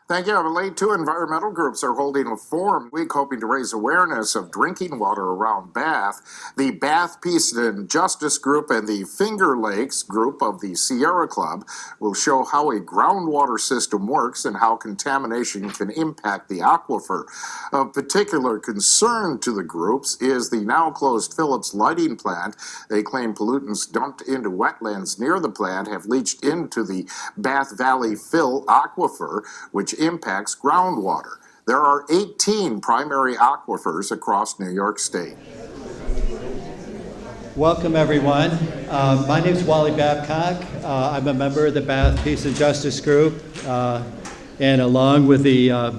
Thank you. Late two environmental groups are holding a forum week hoping to raise awareness of drinking water around Bath. The Bath Peace and Justice Group and the Finger Lakes Group of the Sierra Club will show how a groundwater system works and how contamination can impact the aquifer. Of particular concern to the groups is the now closed Phillips lighting plant. They claim pollutants dumped into wetlands near the plant have leached into the Bath Valley Fill aquifer, which impacts groundwater. There are 18 primary aquifers across New York State. Welcome, everyone. My name is Wally Babcock. I'm a member of the Bath Peace and Justice Group, and along with the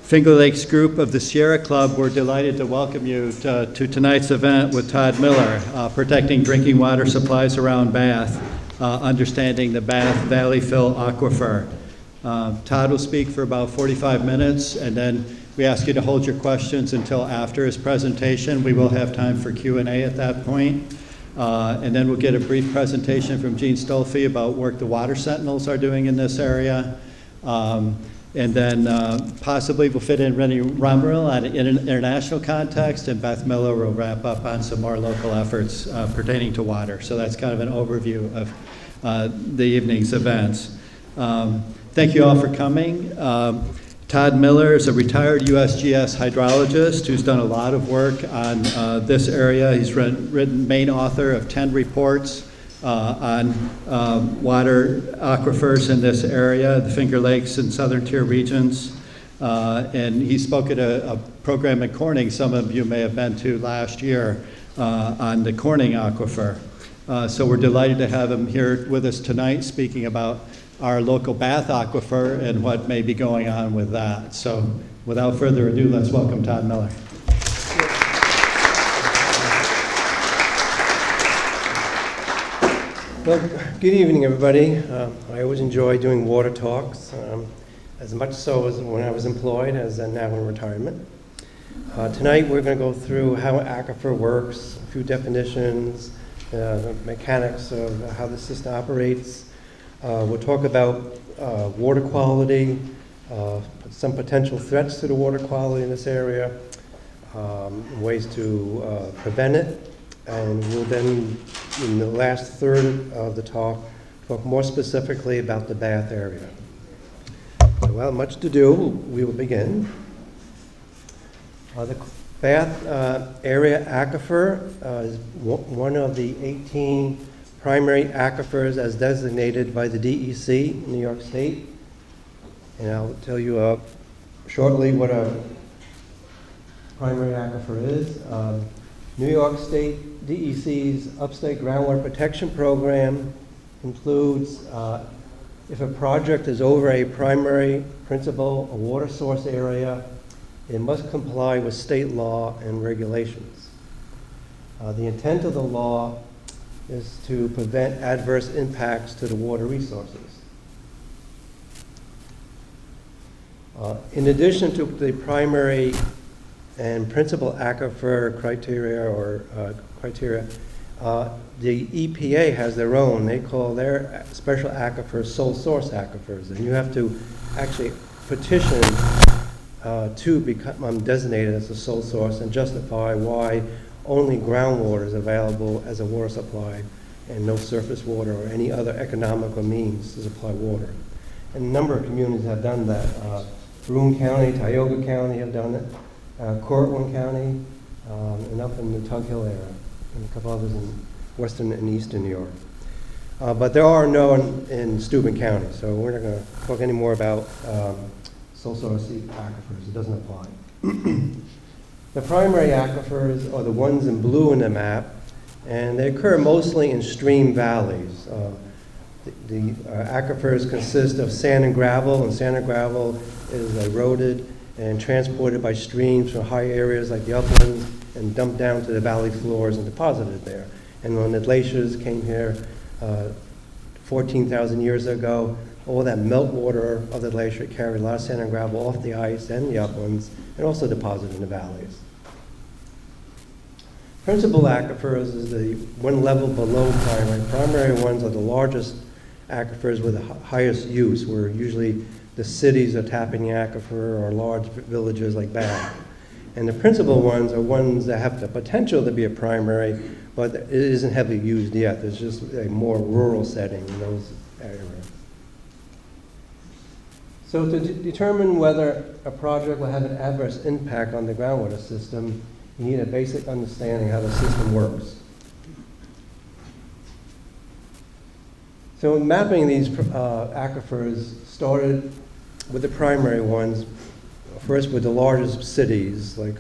Finger Lakes Group of the Sierra Club, we're delighted to welcome you to tonight's event with Todd Miller, Protecting Drinking Water Supplies Around Bath, Understanding the Bath Valley Fill Aquifer. Todd will speak for about 45 minutes, and then we ask you to hold your questions until after his presentation. We will have time for Q&A at that point. And then we'll get a brief presentation from Gene Stolfi about work the Water Sentinels are doing in this area. And then possibly we'll fit in Rennie Romeril on an international context, and Beth Miller will wrap up on some more local efforts pertaining to water. So that's kind of an overview of the evening's events. Thank you all for coming. Todd Miller is a retired USGS hydrologist who's done a lot of work on this area. He's written main author of 10 reports on water aquifers in this area, the Finger Lakes and Southern Tier regions. And he spoke at a program at Corning some of you may have been to last year on the Corning aquifer. So we're delighted to have him here with us tonight speaking about our local Bath aquifer and what may be going on with that. So without further ado, let's welcome Todd Miller. Well, good evening, everybody. I always enjoy doing water talks, as much so as when I was employed as now in retirement. Tonight we're going to go through how an aquifer works, a few definitions, the mechanics of how the system operates. We'll talk about water quality, some potential threats to the water quality in this area, ways to prevent it, and we'll then, in the last third of the talk more specifically about the Bath area. So, well, much to do. We will begin. The Bath area aquifer is one of the 18 primary aquifers as designated by the DEC in New York State. And I'll tell you shortly what a primary aquifer is. New York State DEC's Upstate Groundwater Protection Program includes if a project is over a primary, principal, or water source area, it must comply with state law and regulations. The intent of the law is to prevent adverse impacts to the water resources. In addition to the primary and principal aquifer criteria the EPA has their own. They call their special aquifers sole source aquifers, and you have to actually petition to become designated as a sole source and justify why only groundwater is available as a water supply and no surface water or any other economical means to supply water. And a number of communities have done that. Broome County, Tioga County have done it, Cortland County, and up in the Tug Hill area, and a couple others in western and eastern New York. But there are none in Steuben County, so we're not going to talk any more about sole source aquifers. It doesn't apply. The primary aquifers are the ones in blue in the map, and they occur mostly in stream valleys. The aquifers consist of sand and gravel is eroded and transported by streams from high areas like the uplands and dumped down to the valley floors and deposited there. And when the glaciers came here 14,000 years ago, all that meltwater of the glacier carried a lot of sand and gravel off the ice and the uplands and also deposited in the valleys. Principal aquifers is the one level below primary. Primary ones are the largest aquifers with the highest use, where usually the cities are tapping the aquifer or large villages like Bath. And the principal ones are ones that have the potential to be a primary, but it isn't heavily used yet. There's just a more rural setting in those areas. So to determine whether a project will have an adverse impact on the groundwater system, you need a basic understanding how the system works. So mapping these aquifers started with the primary ones, first with the largest cities like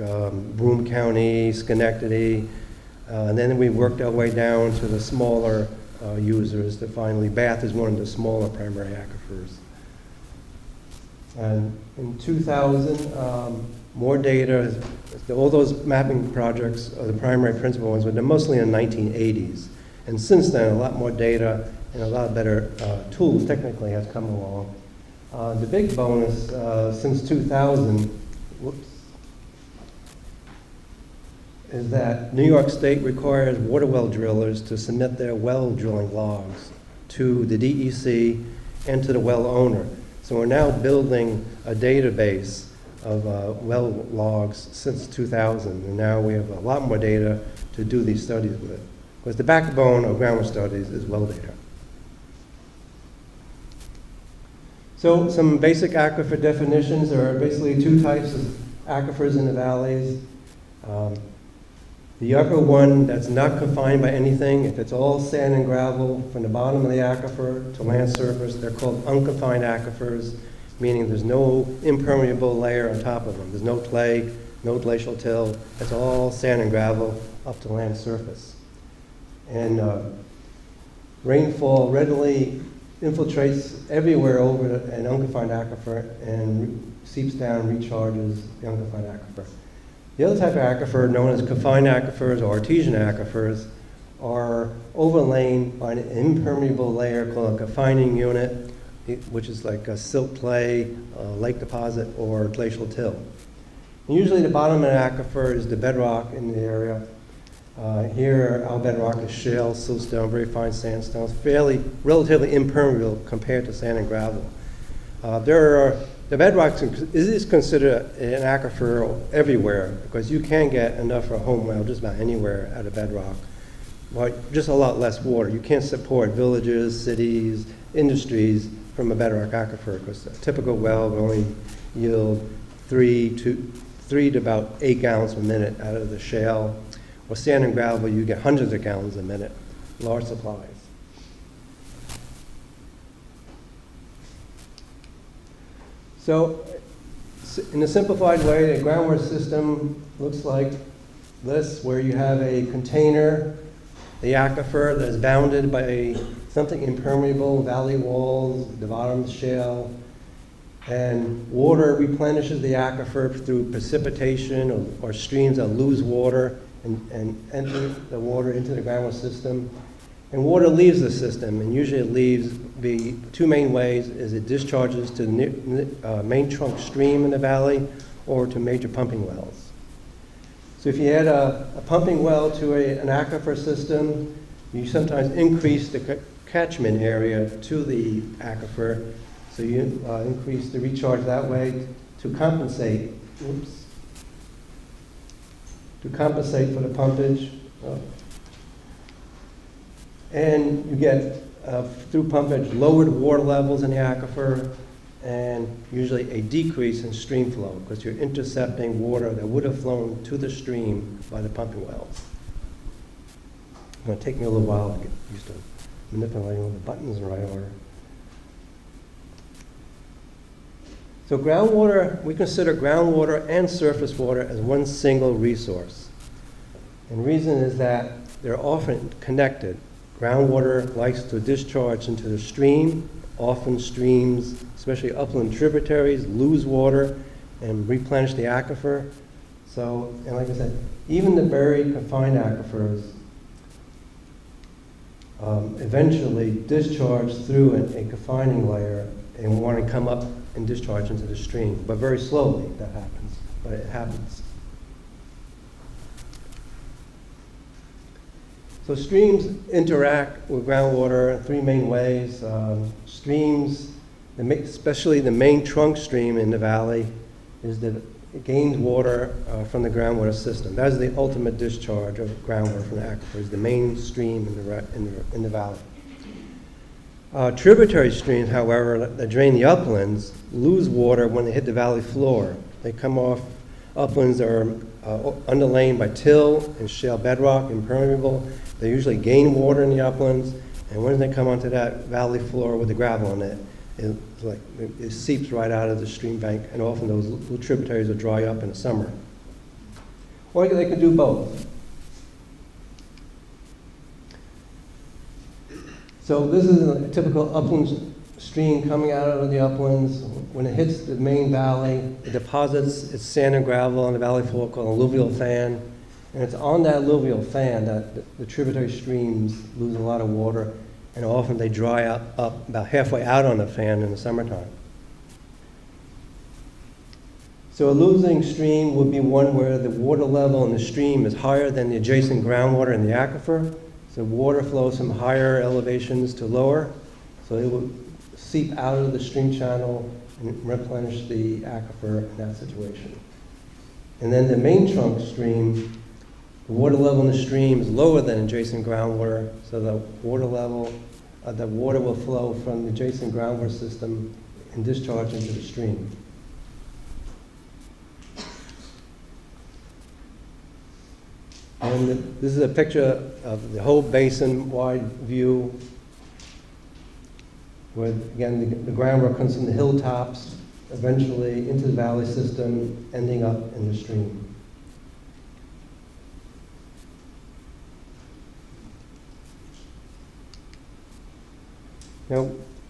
Broome County, Schenectady, and then we worked our way down to the smaller users to finally Bath is one of the smaller primary aquifers. And in 2000, more data, all those mapping projects, the primary principal ones, were mostly in the 1980s. And since then, a lot more data and a lot better tools technically has come along. The big bonus since 2000, is that New York State requires water well drillers to submit their well drilling logs to the DEC and to the well owner. So we're now building a database of well logs since 2000, and now we have a lot more data to do these studies with. Because the backbone of groundwater studies is well data. So some basic aquifer definitions. There are basically two types of aquifers in the valleys. The upper one that's not confined by anything, if it's all sand and gravel from the bottom of the aquifer to land surface, they're called unconfined aquifers, meaning there's no impermeable layer on top of them. There's no clay, no glacial till. It's all sand and gravel up to land surface. And rainfall readily infiltrates everywhere over an unconfined aquifer and seeps down and recharges the unconfined aquifer. The other type of aquifer, known as confined aquifers or artesian aquifers, are overlain by an impermeable layer called a confining unit, which is like a silt clay, lake deposit, or glacial till. And usually the bottom of an aquifer is the bedrock in the area. Here, our bedrock is shale, siltstone, very fine sandstones, relatively impermeable compared to sand and gravel. The bedrock is considered an aquifer everywhere because you can get enough for a home well just about anywhere out of bedrock, but just a lot less water. You can't support villages, cities, industries from a bedrock aquifer because a typical well will only yield 3 to about 8 gallons per minute out of the shale. Or sand and gravel, you get hundreds of gallons a minute, large supplies. So, in a simplified way, the groundwater system looks like this, where you have a container, the aquifer that is bounded by something impermeable, valley walls, the bottom of the shale, and water replenishes the aquifer through precipitation or streams that lose water and enter the water into the groundwater system. And water leaves the system, and usually it leaves the two main ways is it discharges to the main trunk stream in the valley or to major pumping wells. So if you add a pumping well to an aquifer system, you sometimes increase the catchment area to the aquifer, so you increase the recharge that way to compensate, to compensate for the pumpage. And you get, through pumpage, lowered water levels in the aquifer and usually a decrease in stream flow because you're intercepting water that would have flown to the stream by the pumping wells. It's going to take me a little while to get used to manipulating all the buttons in the right order. So groundwater, we consider groundwater and surface water as one single resource. And the reason is that they're often connected. Groundwater likes to discharge into the stream. Often streams, especially upland tributaries, lose water and replenish the aquifer. So, and like I said, even the buried confined aquifers eventually discharge through a confining layer and want to come up and discharge into the stream. But very slowly that happens, but it happens. So streams interact with groundwater in three main ways. Streams especially the main trunk stream in the valley, it gains water from the groundwater system. That is the ultimate discharge of groundwater from the aquifers, the main stream in the valley. Tributary streams, however, that drain the uplands, lose water when they hit the valley floor. They come off uplands that are underlain by till and shale bedrock, impermeable. They usually gain water in the uplands, and when they come onto that valley floor with the gravel on it, it seeps right out of the stream bank, and often those little tributaries will dry up in the summer. Or they can do both. So this is a typical upland stream coming out of the uplands. When it hits the main valley, it deposits its sand and gravel on the valley floor called an alluvial fan. And it's on that alluvial fan that the tributary streams lose a lot of water, and often they dry up about halfway out on the fan in the summertime. So a losing stream would be one where the water level in the stream is higher than the adjacent groundwater in the aquifer. So water flows from higher elevations to lower, so it will seep out of the stream channel and replenish the aquifer in that situation. And then the main trunk stream, the water level in the stream is lower than adjacent groundwater, so the water will flow from the adjacent groundwater system and discharge into the stream. And this is a picture of the whole basin-wide view, where, again, the groundwater comes from the hilltops, eventually into the valley system, ending up in the stream. Now,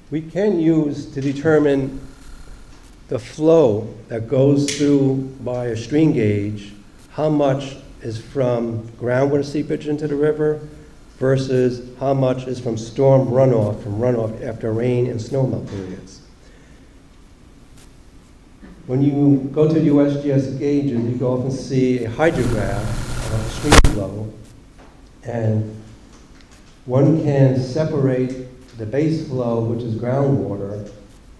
we can use to determine the flow that goes through by a stream gauge, how much is from groundwater seepage into the river versus how much is from storm runoff, after rain and snowmelt periods. When you go to USGS gauges, you can often see a hydrograph of stream flow, and one can separate the base flow, which is groundwater,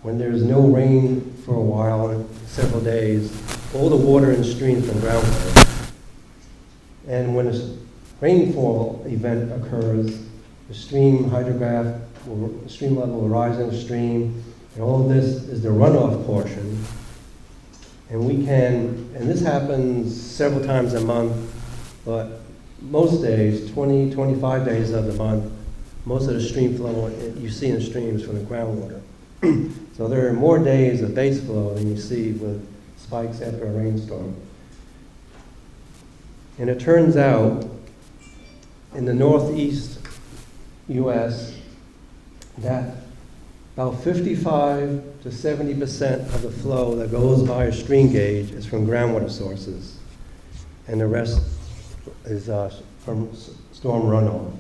when there's no rain for a while, several days, all the water in the stream from groundwater. And when a rainfall event occurs, the stream hydrograph, the stream level will rise in the stream, and all of this is the runoff portion. And this happens several times a month, but most days, 20, 25 days of the month, most of the stream flow you see in the streams from the groundwater. So there are more days of base flow than you see with spikes after a rainstorm. And it turns out in the northeast U.S. that about 55 to 70% of the flow that goes by a stream gauge is from groundwater sources, and the rest is from storm runoff.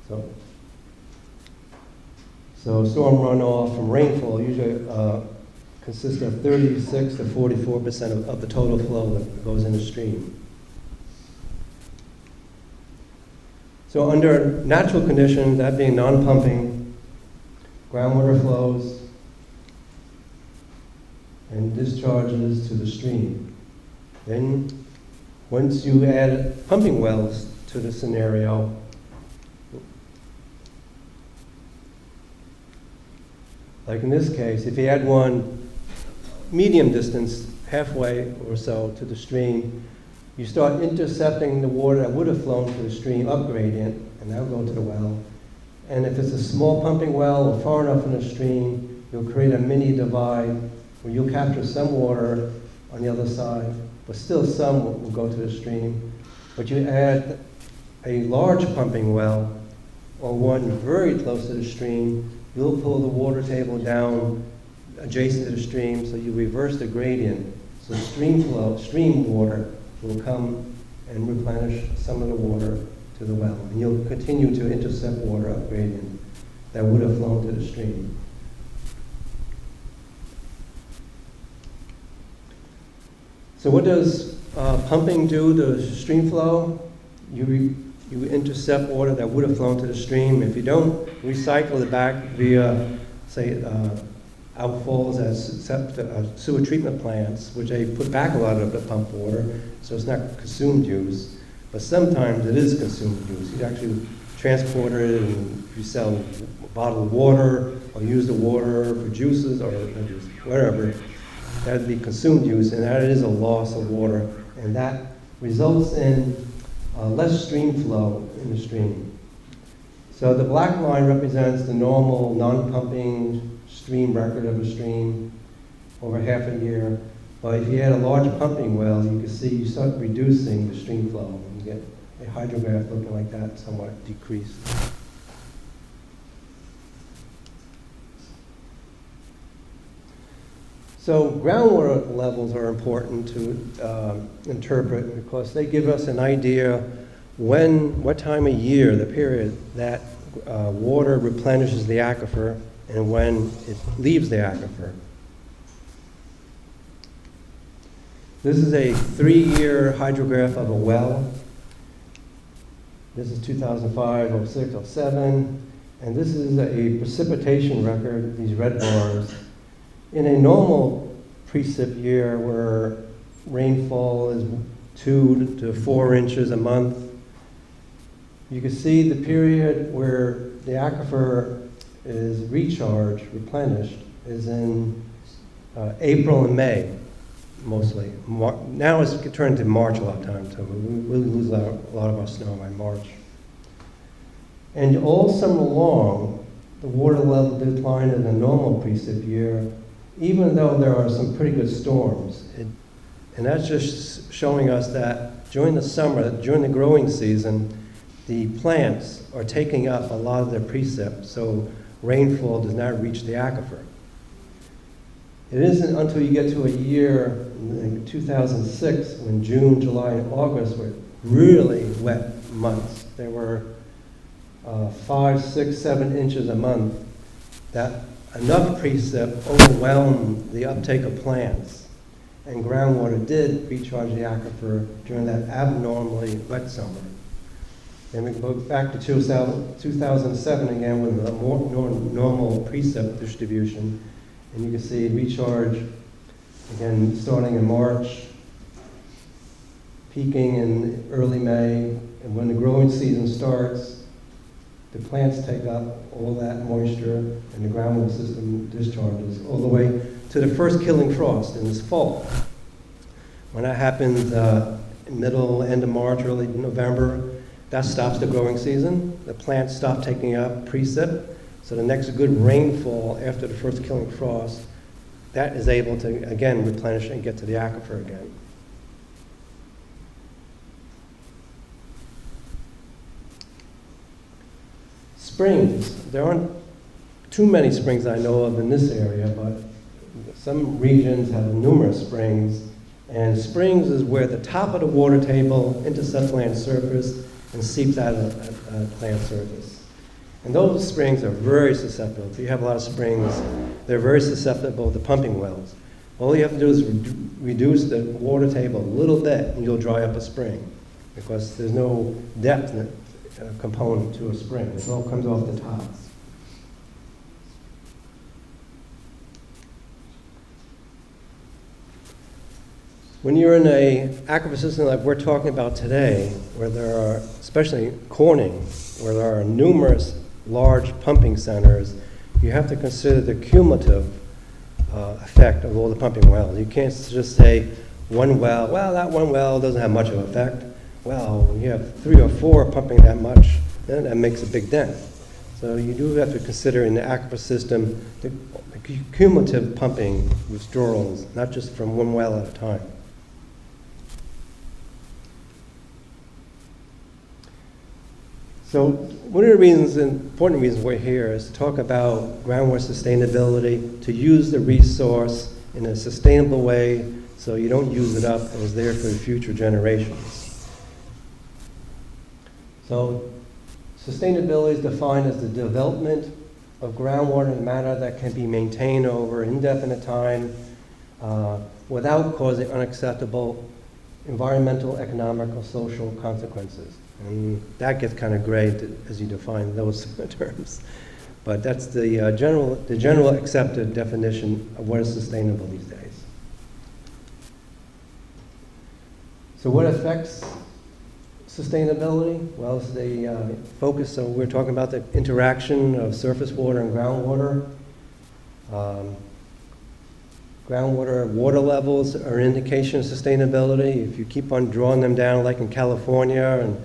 So storm runoff from rainfall usually consists of 36 to 44% of the total flow that goes in the stream. So under natural conditions, that being non-pumping, groundwater flows and discharges to the stream. Then once you add pumping wells to the scenario, like in this case, if you add one medium distance, halfway or so to the stream, you start intercepting the water that would have flown to the stream up gradient, and that will go to the well. And if it's a small pumping well or far enough in the stream, you'll create a mini divide where you'll capture some water on the other side, but still some will go to the stream. But you add a large pumping well or one very close to the stream, you'll pull the water table down adjacent to the stream, so you reverse the gradient. So stream water will come and replenish some of the water to the well. And you'll continue to intercept water up gradient that would have flown to the stream. So what does pumping do to stream flow? You intercept water that would have flown to the stream. If you don't recycle it back via say, outfalls at sewer treatment plants, which they put back a lot of the pump water, so it's not consumed use. But sometimes it is consumed use. You actually transport it, and if you sell bottled water or use the water for juices or whatever, that would be consumed use, and that is a loss of water, and that results in less stream flow in the stream. So the black line represents the normal non-pumping stream record of a stream over half a year. But if you add a large pumping well, you can see you start reducing the stream flow. You get a hydrograph looking like that, somewhat decreased. So groundwater levels are important to interpret because they give us an idea what time of year, the period that water replenishes the aquifer and when it leaves the aquifer. This is a 3-year hydrograph of a well. This is 2005, 06, 07, and this is a precipitation record, these red bars. In a normal precip year where rainfall is 2 to 4 inches a month, you can see the period where the aquifer is recharged, replenished, is in April and May, mostly. Now it's turned to March a lot of times, so we lose a lot of our snow by March. And all summer long, the water level declined in a normal precip year, even though there are some pretty good storms. And that's just showing us that during the summer, during the growing season, the plants are taking up a lot of their precip, so rainfall does not reach the aquifer. It isn't until you get to a year, in 2006, when June, July, and August were really wet months. There were 5, 6, 7 inches a month, that enough precip overwhelmed the uptake of plants, and groundwater did recharge the aquifer during that abnormally wet summer. Then we can go back to 2007 again with a more normal precip distribution, and you can see recharge again starting in March, peaking in early May, and when the growing season starts, the plants take up all that moisture and the groundwater system discharges all the way to the first killing frost in this fall. When that happens end of March, early November, that stops the growing season. The plants stop taking up precip, so the next good rainfall after the first killing frost, that is able to again replenish and get to the aquifer again. Springs. There aren't too many springs I know of in this area, but some regions have numerous springs. And springs is where the top of the water table intercepts land surface and seeps out of land surface. And those springs are very susceptible. If you have a lot of springs, they're very susceptible to pumping wells. All you have to do is reduce the water table a little bit and you'll dry up a spring because there's no depth component to a spring. It all comes off the top. When you're in a aquifer system like we're talking about today, where there are, especially Corning, where there are numerous large pumping centers, you have to consider the cumulative effect of all the pumping wells. You can't just say one well, that one well doesn't have much of an effect. Well, when you have 3 or 4 pumping that much, then that makes a big dent. So you do have to consider in the aquifer system the cumulative pumping withdrawals, not just from one well at a time. So one of the reasons, important reasons we're here is to talk about groundwater sustainability, to use the resource in a sustainable way so you don't use it up and it's there for future generations. So sustainability is defined as the development of groundwater in a manner that can be maintained over an indefinite time without causing unacceptable environmental, economic, or social consequences. And that gets kind of gray as you define those terms. But that's the general accepted definition of what is sustainable these days. So what affects sustainability? Well, it's the focus, so we're talking about the interaction of surface water and groundwater. Groundwater water levels are an indication of sustainability. If you keep on drawing them down, like in California and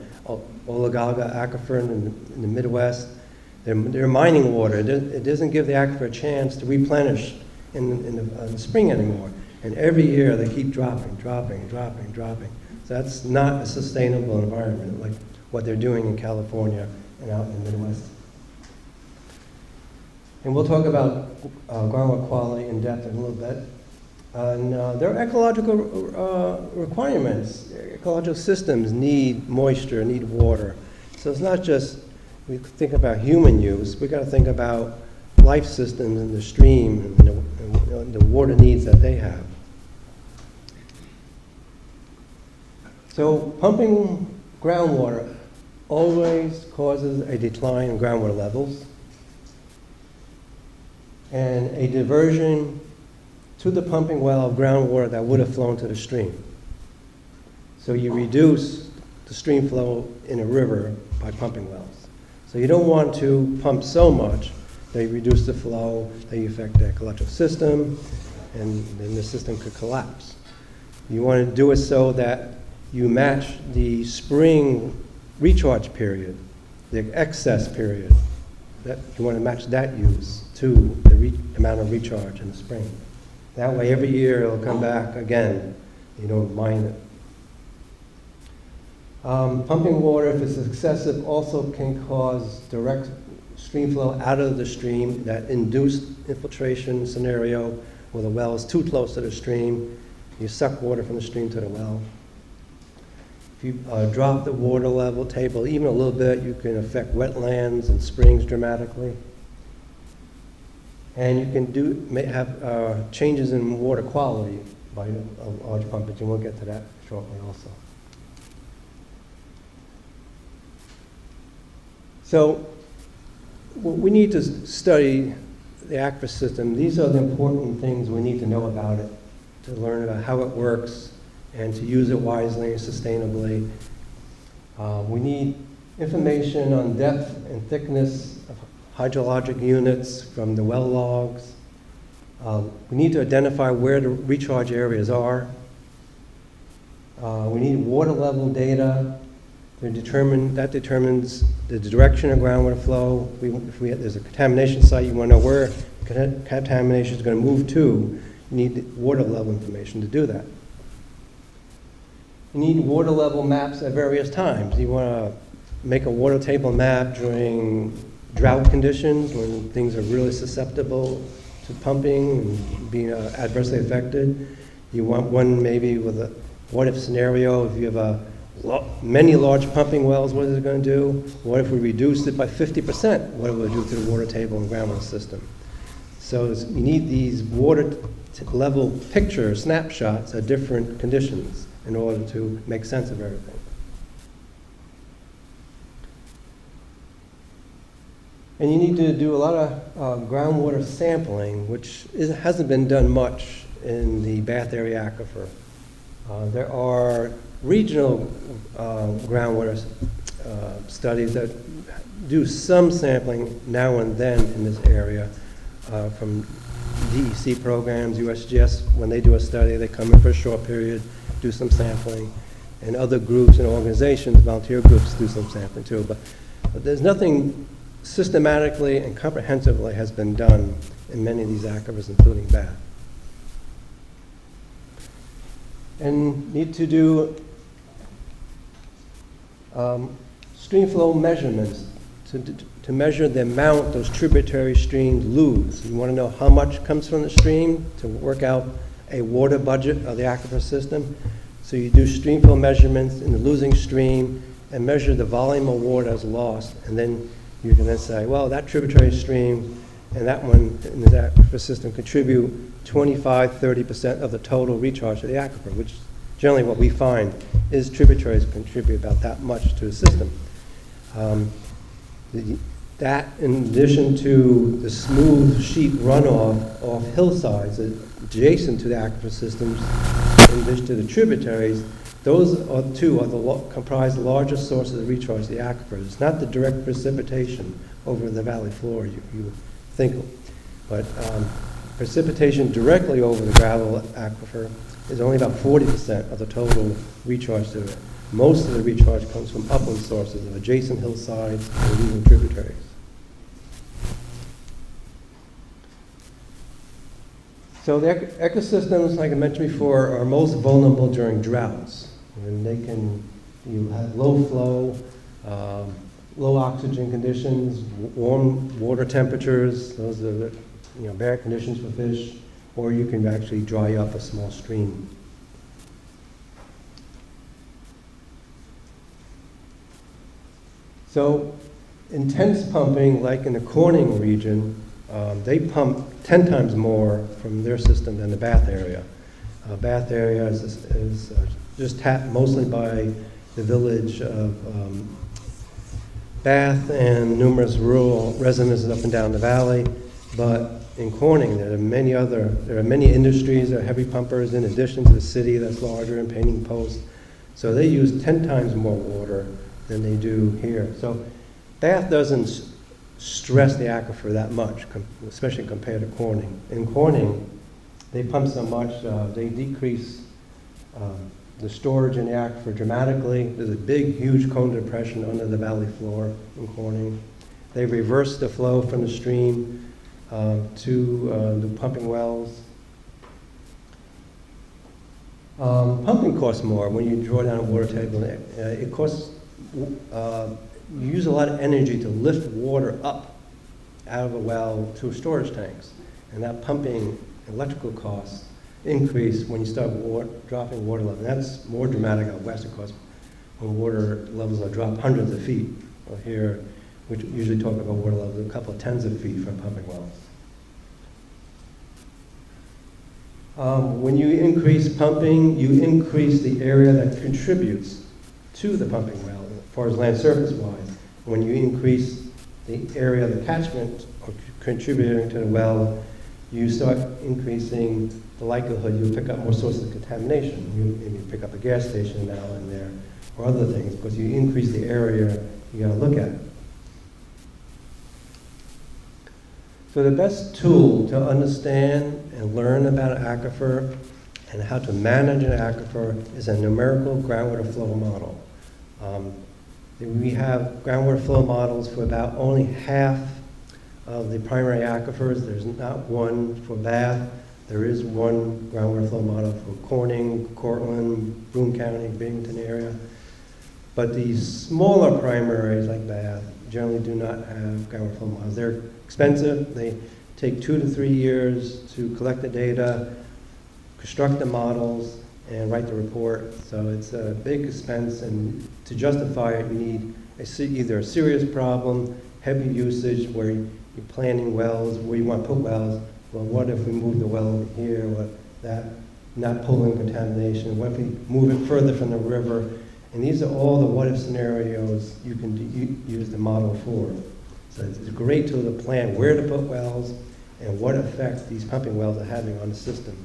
Olagaga aquifer in the Midwest, they're mining water. It doesn't give the aquifer a chance to replenish in the spring anymore. And every year they keep dropping. So that's not a sustainable environment like what they're doing in California and out in the Midwest. And we'll talk about groundwater quality in depth in a little bit. And there are ecological requirements. Ecological systems need moisture, need water. So it's not just, we think about human use, we got to think about life systems in the stream and the water needs that they have. So pumping groundwater always causes a decline in groundwater levels and a diversion to the pumping well of groundwater that would have flown to the stream. So you reduce the stream flow in a river by pumping wells. So you don't want to pump so much that you reduce the flow, that you affect the ecological system, and then the system could collapse. You want to do it so that you match the spring recharge period, the excess period, that you want to match that use to the amount of recharge in the spring. That way every year it'll come back again. You don't mine it. Pumping water, if it's excessive, also can cause direct stream flow out of the stream, that induced infiltration scenario where the well is too close to the stream. You suck water from the stream to the well. If you drop the water level table even a little bit, you can affect wetlands and springs dramatically. And you can have changes in water quality by large pumpage, and we'll get to that shortly also. So we need to study the aquifer system. These are the important things we need to know about it, to learn about how it works and to use it wisely and sustainably. We need information on depth and thickness of hydrologic units from the well logs. We need to identify where the recharge areas are. We need water level data. That determines the direction of groundwater flow. If there's a contamination site, you want to know where contamination is going to move to. You need water level information to do that. You need water level maps at various times. You want to make a water table map during drought conditions when things are really susceptible to pumping and being adversely affected. You want one maybe with a what-if scenario. If you have many large pumping wells, what is it going to do? What if we reduced it by 50%? What will it do to the water table and groundwater system? So you need these water level picture snapshots of different conditions in order to make sense of everything. And you need to do a lot of groundwater sampling, which hasn't been done much in the Bath area aquifer. There are regional groundwater studies that do some sampling now and then in this area from DEC programs, USGS. When they do a study, they come in for a short period, do some sampling, and other groups and organizations, volunteer groups, do some sampling too. But there's nothing systematically and comprehensively has been done in many of these aquifers, including Bath. And need to do stream flow measurements to measure the amount those tributary streams lose. You want to know how much comes from the stream to work out a water budget of the aquifer system. So you do stream flow measurements in the losing stream and measure the volume of water that's lost, and then you can then say, well, that tributary stream and that one in the aquifer system contribute 25–30% of the total recharge of the aquifer, which generally what we find is tributaries contribute about that much to the system. That, in addition to the smooth sheet runoff off hillsides adjacent to the aquifer systems, in addition to the tributaries, those are comprise the largest sources of recharge of the aquifers. It's not the direct precipitation over the valley floor you think, but precipitation directly over the gravel aquifer is only about 40% of the total recharge to it. Most of the recharge comes from upland sources of adjacent hillsides and even tributaries. So the ecosystems, like I mentioned before, are most vulnerable during droughts. And you have low flow, low oxygen conditions, warm water temperatures. Those are bad conditions for fish. Or you can actually dry up a small stream. So intense pumping, like in the Corning region, they pump 10 times more from their system than the Bath area. Bath area is just tapped mostly by the village of Bath and numerous rural residences up and down the valley. But in Corning, there are many industries that are heavy pumpers in addition to the city that's larger and painting posts. So they use 10 times more water than they do here. So Bath doesn't stress the aquifer that much, especially compared to Corning. In Corning, they pump so much, they decrease the storage in the aquifer dramatically. There's a big, huge cone depression under the valley floor in Corning. They reverse the flow from the stream to the pumping wells. Pumping costs more when you draw down a water table. It costs, you use a lot of energy to lift water up out of a well to storage tanks. And that pumping electrical costs increase when you start dropping water level. That's more dramatic out west, of course, when water levels are dropped hundreds of feet. Or here, we usually talk about water levels a couple of tens of feet from pumping wells. When you increase pumping, you increase the area that contributes to the pumping well, as far as land surface wise. When you increase the area of the catchment or contributing to the well, you start increasing the likelihood you'll pick up more sources of contamination. You maybe pick up a gas station now and there, or other things, because you increase the area you gotta look at. So the best tool to understand and learn about an aquifer and how to manage an aquifer is a numerical groundwater flow model. We have groundwater flow models for about only half of the primary aquifers. There's not one for Bath. There is one groundwater flow model for Corning, Cortland, Broome County, Binghamton area. But these smaller primaries like Bath generally do not have groundwater flow models. They're expensive. They take 2 to 3 years to collect the data, construct the models, and write the report. So it's a big expense, and to justify it, you need either a serious problem, heavy usage, where you're planning wells, where you want to put wells. Well, what if we move the well over here, or that, not pulling contamination? What if we move it further from the river? And these are all the what-if scenarios you can use the model for. So it's a great tool to plan where to put wells and what effect these pumping wells are having on the system.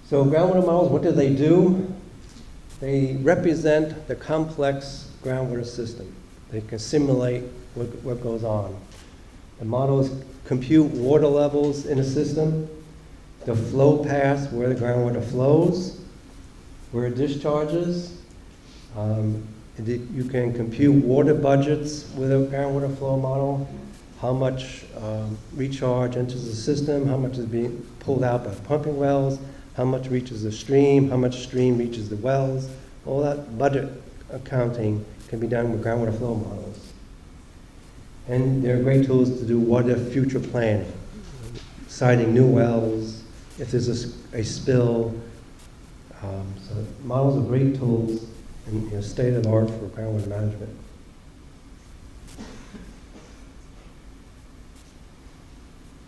So groundwater models, what do? They represent the complex groundwater system. They can simulate what goes on. The models compute water levels in a system, the flow paths where the groundwater flows, where it discharges. You can compute water budgets with a groundwater flow model, how much recharge enters the system, how much is being pulled out by pumping wells, how much reaches the stream, how much stream reaches the wells. All that budget accounting can be done with groundwater flow models. And they're great tools to do what-if future planning, siting new wells, if there's a spill. So models are great tools and state of the art for groundwater management.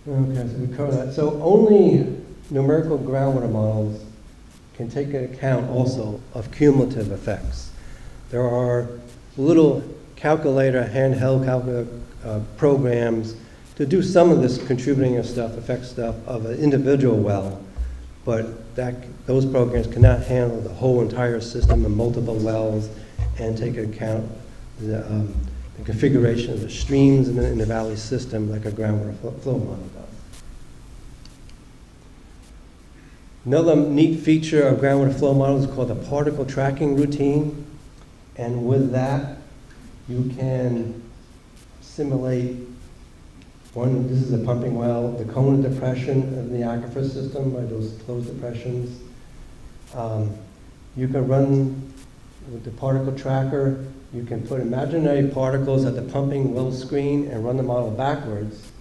Okay, so we covered that. So only numerical groundwater models can take into account also of cumulative effects. There are little handheld programs to do some of this contributing stuff, effect stuff of an individual well, but those programs cannot handle the whole entire system of multiple wells and take into account the configuration of the streams in the valley system like a groundwater flow model does. Another neat feature of groundwater flow model is called the particle tracking routine. And with that, you can simulate this is a pumping well, the cone of depression of the aquifer system by those closed depressions. You can run with the particle tracker, you can put imaginary particles at the pumping well screen and run the model backwards,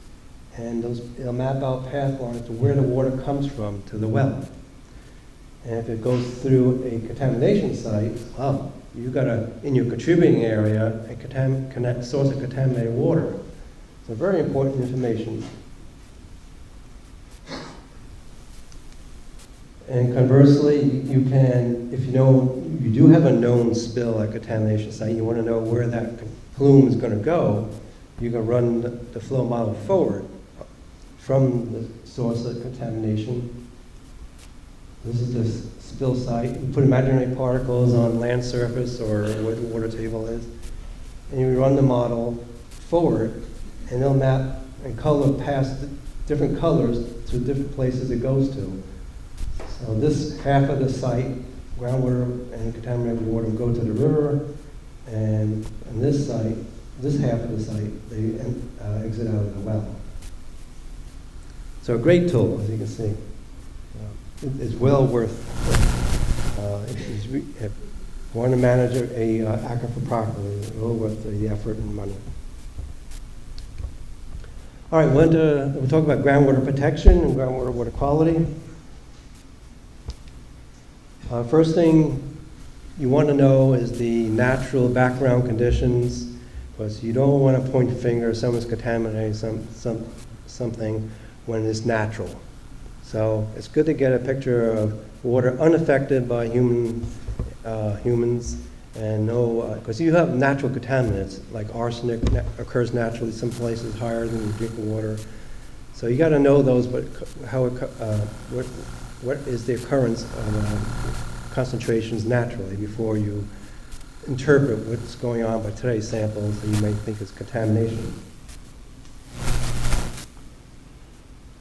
and it'll map out path lines to where the water comes from to the well. And if it goes through a contamination site, well, you got in your contributing area, a source of contaminated water. So very important information. And conversely, you can, if you know, you do have a known spill at contamination site, you want to know where that plume is going to go, you can run the flow model forward from the source of contamination. This is the spill site. You put imaginary particles on land surface or where the water table is, and you run the model forward, and they'll map and color past different colors to different places it goes to. So this half of the site, groundwater and contaminated water will go to the river, and on this site, this half of the site, they exit out of the well. So a great tool, as you can see. It's well worth if you want to manage a aquifer properly, it's well worth the effort and money. All right, we'll talk about groundwater protection and groundwater water quality. First thing you want to know is the natural background conditions, because you don't want to point the finger if someone's contaminating something when it's natural. So it's good to get a picture of water unaffected by humans, and no, because you have natural contaminants like arsenic occurs naturally some places higher than drinking water. So you got to know those, but what is the occurrence of concentrations naturally before you interpret what's going on by today's samples that you may think is contamination.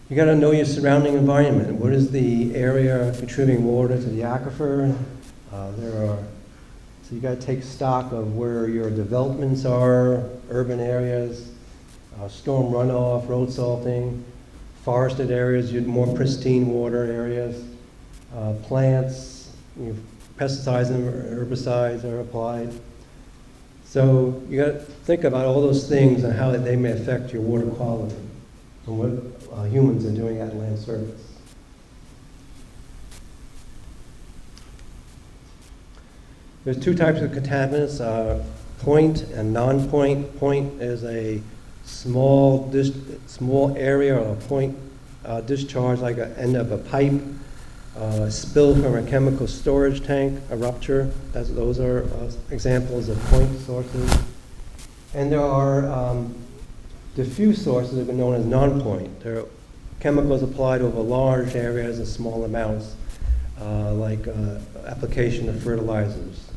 You got to know your surrounding environment. What is the area contributing water to the aquifer? So you got to take stock of where your developments are, urban areas, storm runoff, road salting, forested areas, your more pristine water areas, plants, pesticides and herbicides are applied. So you got to think about all those things and how they may affect your water quality and what humans are doing at land surface. There's two types of contaminants, point and non-point. Point is a small area or a point discharge like an end of a pipe, spill from a chemical storage tank, a rupture. Those are examples of point sources. And there are diffuse sources that are known as non-point. There are chemicals applied over large areas in small amounts, like application of fertilizers.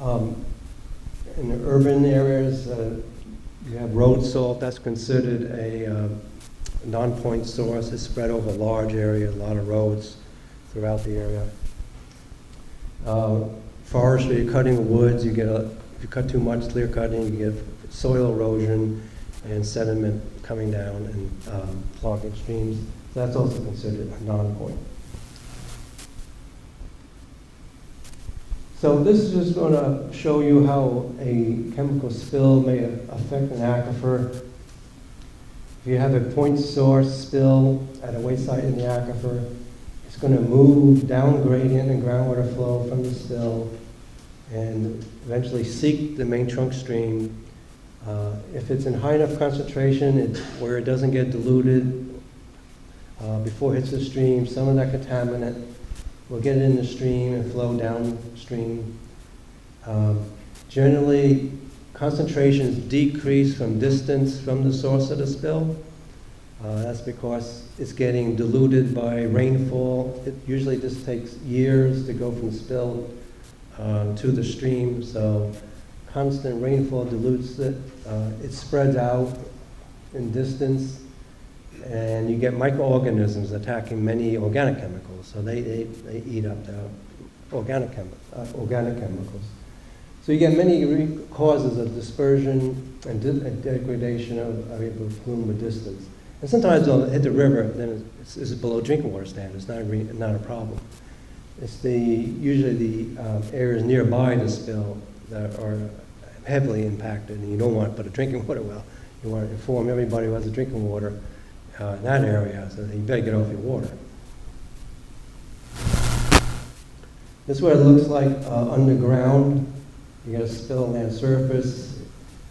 In the urban areas, you have road salt. That's considered a non-point source. It's spread over large areas, a lot of roads throughout the area. Forestry, cutting woods, if you cut too much clear cutting, you get soil erosion and sediment coming down and clogging streams. So that's also considered a non-point. So this is just going to show you how a chemical spill may affect an aquifer. If you have a point source spill at a waste site in the aquifer, it's going to move down gradient in groundwater flow from the spill and eventually seek the main trunk stream. If it's in high enough concentration, where it doesn't get diluted before it hits the stream, some of that contaminant will get in the stream and flow downstream. Generally, concentrations decrease from distance from the source of the spill. That's because it's getting diluted by rainfall. It usually just takes years to go from spill to the stream, so constant rainfall dilutes it. It spreads out in distance, and you get microorganisms attacking many organic chemicals, so they eat up the organic chemicals. So you get many causes of dispersion and degradation of a plume with distance. And sometimes they'll hit the river, then it's below drinking water standards. It's not a problem. It's usually the areas nearby the spill that are heavily impacted, and you don't want to put a drinking water well. You want to inform everybody who has a drinking water in that area, so you better get off your water. This is what it looks like underground. You get a spill on land surface.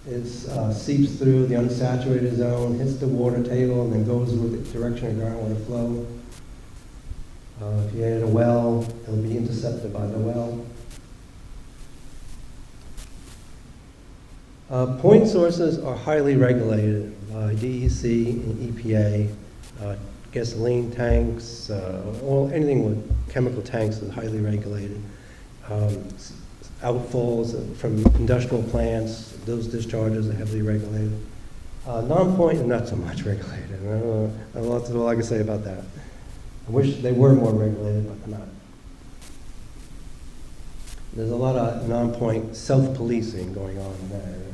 It seeps through the unsaturated zone, hits the water table, and then goes with the direction of groundwater flow. If you had a well, it'll be intercepted by the well. Point sources are highly regulated by DEC and EPA. Gasoline tanks, anything with chemical tanks is highly regulated. Outfalls from industrial plants, those discharges are heavily regulated. Non-point are not so much regulated. That's all I can say about that. I wish they were more regulated, but they're not. There's a lot of non-point self-policing going on in that area.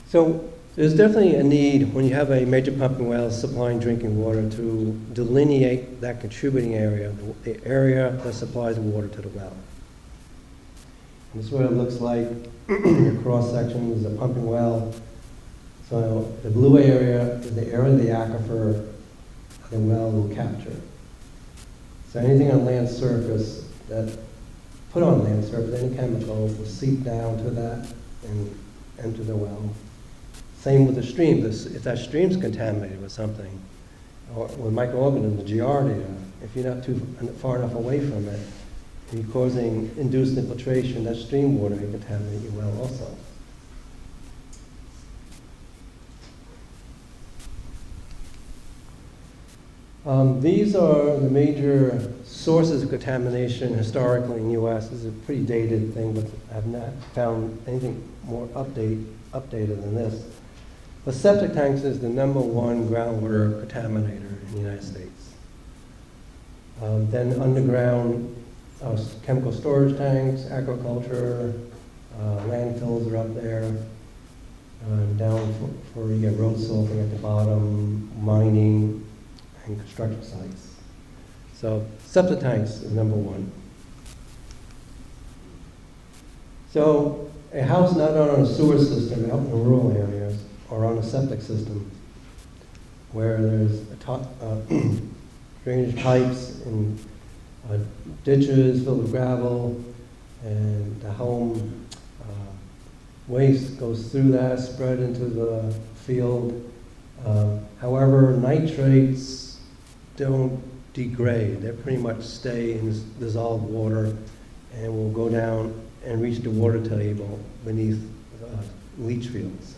So there's definitely a need when you have a major pumping well supplying drinking water to delineate that contributing area, the area that supplies water to the well. And this is what it looks like. The cross section is a pumping well. So the blue area is the area of the aquifer the well will capture. So anything on land surface that put on land surface, any chemical will seep down to that and enter the well. Same with the stream. If that stream's contaminated with something, or with microorganisms, the Giardia, if you're not too far enough away from it, and you're causing induced infiltration, that stream water can contaminate your well also. These are the major sources of contamination historically in the U.S. This is a pretty dated thing, but I've not found anything more updated than this. But septic tanks is the #1 groundwater contaminator in the United States. Then underground chemical storage tanks, agriculture, landfills are up there. Down for you get road salting at the bottom, mining, and construction sites. So septic tanks is #1. So a house not on a sewer system out in the rural areas or on a septic system where there's drainage pipes and ditches filled with gravel, and the home waste goes through that, spread into the field. However, nitrates don't degrade. They pretty much stay in this dissolved water and will go down and reach the water table beneath leach fields.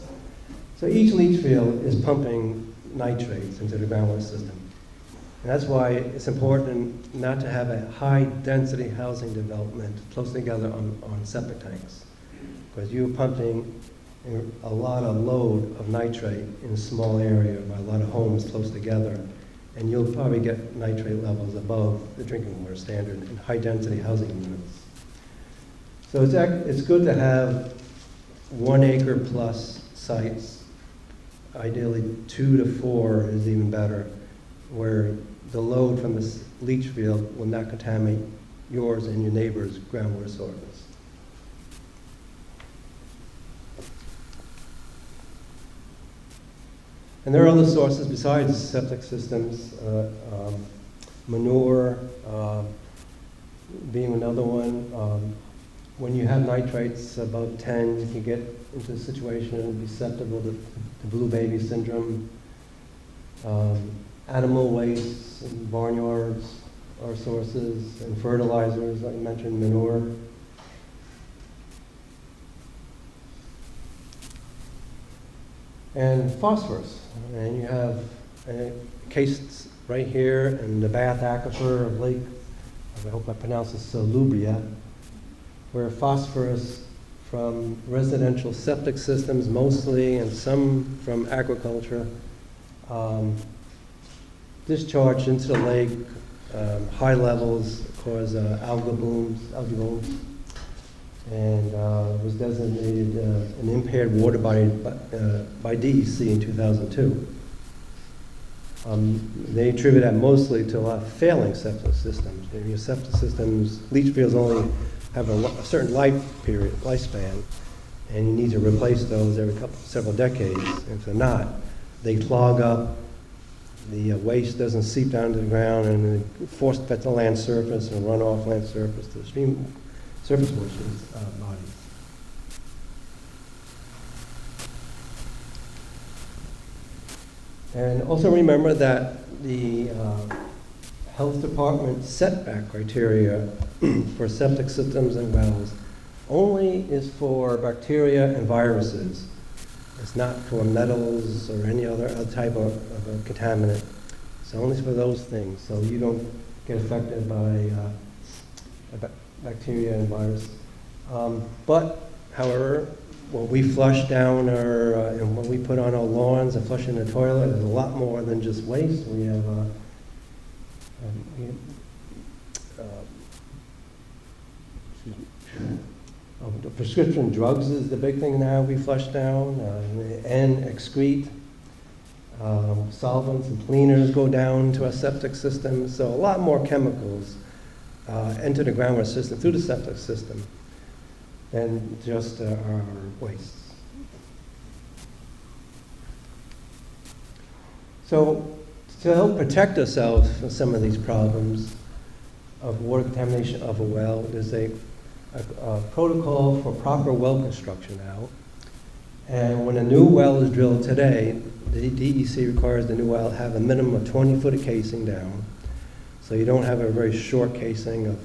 So each leach field is pumping nitrates into the groundwater system. And that's why it's important not to have a high-density housing development close together on septic tanks, because you're pumping a lot of load of nitrate in a small area by a lot of homes close together, and you'll probably get nitrate levels above the drinking water standard in high-density housing units. So it's good to have 1 acre plus sites. Ideally 2 to 4 is even better, where the load from this leach field will not contaminate yours and your neighbor's groundwater sources. And there are other sources besides septic systems, manure being another one. When you have nitrates above 10, you can get into a situation susceptible to blue baby syndrome. animal waste and barnyards are sources, and fertilizers, like I mentioned, manure. And phosphorus. And you have a case right here in the Bath Aquifer of Lake, I hope I pronounce this, Salubria, where phosphorus from residential septic systems mostly, and some from agriculture, discharged into the lake. High levels cause algae blooms, and was designated an impaired water body by DEC in 2002. They attribute that mostly to a lot of failing septic systems. Your septic systems, leach fields only have a certain lifespan, and you need to replace those every several decades. If they're not, they clog up. The waste doesn't seep down to the ground, and it force fed to land surface and run off land surface to the stream surface water bodies. And also remember that the health department setback criteria for septic systems and wells only is for bacteria and viruses. It's not for metals or any other type of a contaminant. It's only for those things, so you don't get affected by bacteria and virus. But, however, what we flush down and what we put on our lawns and flush in the toilet is a lot more than just waste. We have the prescription drugs is the big thing now we flush down, and excrete. Solvents and cleaners go down to our septic system, so a lot more chemicals enter the groundwater system through the septic system than just our wastes. So to help protect ourselves from some of these problems of water contamination of a well, there's a protocol for proper well construction now. And when a new well is drilled today, the DEC requires the new well have a minimum of 20 foot of casing down. So you don't have a very short casing of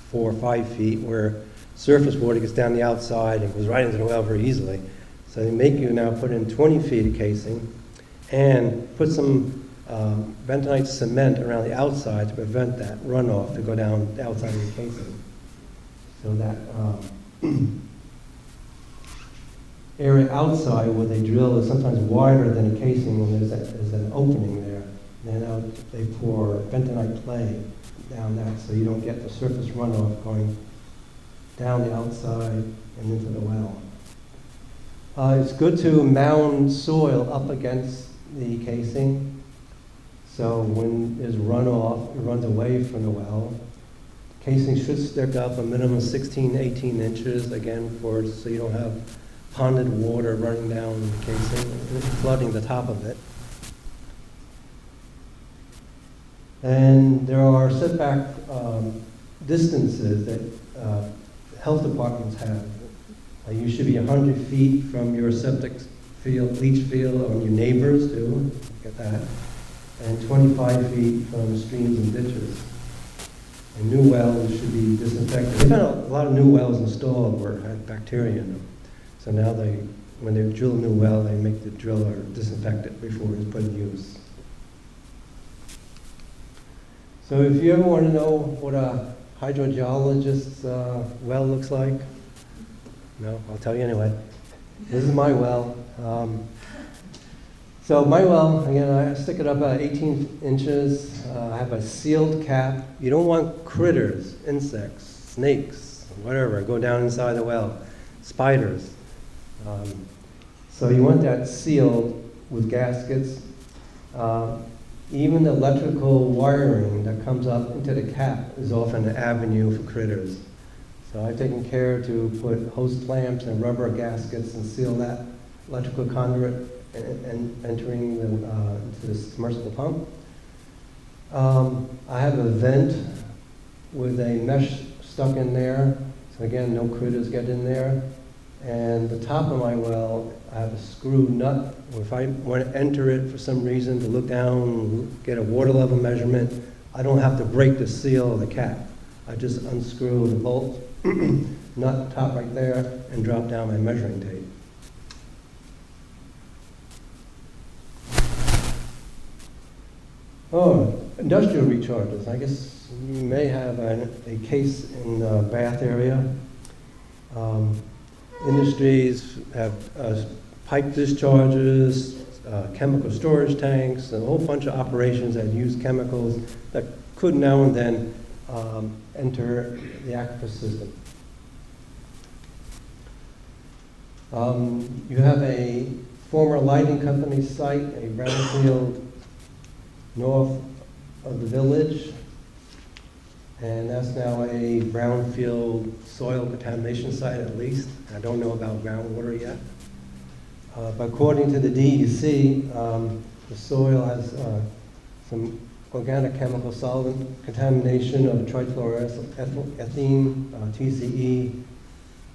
4 or 5 feet where surface water gets down the outside and goes right into the well very easily. So they make you now put in 20 feet of casing and put some bentonite cement around the outside to prevent that runoff to go down the outside of the casing. So that area outside where they drill is sometimes wider than a casing when there's an opening there. And now they pour bentonite clay down that so you don't get the surface runoff going down the outside and into the well. It's good to mound soil up against the casing, so when there's runoff, it runs away from the well. Casing should stick up a minimum of 16 to 18 inches, again, so you don't have ponded water running down the casing and flooding the top of it. And there are setback distances that health departments have. You should be 100 feet from your septic field, leach field, or your neighbors too, get that, and 25 feet from streams and ditches. And new wells should be disinfected. They've had a lot of new wells installed where it had bacteria in them. So now when they drill a new well, they make the driller disinfect it before it's put in use. So if you ever want to know what a hydrogeologist's well looks like, no, I'll tell you anyway. This is my well. So my well, again, I stick it up about 18 inches. I have a sealed cap. You don't want critters, insects, snakes, whatever, go down inside the well, spiders. So you want that sealed with gaskets. Even the electrical wiring that comes up into the cap is often an avenue for critters. So I've taken care to put hose clamps and rubber gaskets and seal that electrical conduit and entering into the submersible pump. I have a vent with a mesh stuck in there, so again, no critters get in there. And the top of my well, I have have a screw nut, or if I want to enter it for some reason to look down, get a water level measurement, I don't have to break the seal of the cap. I just unscrew the bolt, nut top right there, and drop down my measuring tape. Oh, industrial recharges. I guess you may have a case in the Bath area. Industries have pipe discharges, chemical storage tanks, and a whole bunch of operations that use chemicals that could now and then enter the aquifer system. You have a former lighting company site, a brownfield north of the village, and that's now a brownfield soil contamination site at least. I don't know about groundwater yet. But according to the DEC, the soil has some organic chemical solvent contamination of trichloroethene, TCE,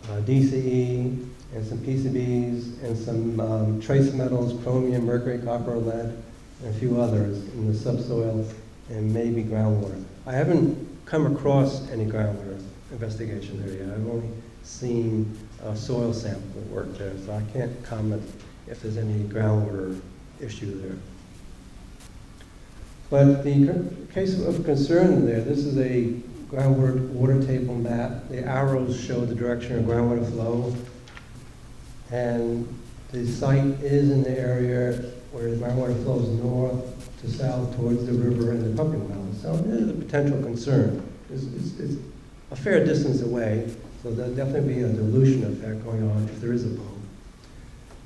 DCE, and some PCBs, and some trace metals, chromium, mercury, copper, lead, and a few others in the subsoil and maybe groundwater. I haven't come across any groundwater investigation there yet. I've only seen soil sample work there, so I can't comment if there's any groundwater issue there. But the case of concern there, this is a groundwater water table map. The arrows show the direction of groundwater flow, and the site is in the area where the groundwater flows north to south towards the river and the pumping wells. So it is a potential concern. It's a fair distance away, so there'll definitely be a dilution effect going on if there is a pump.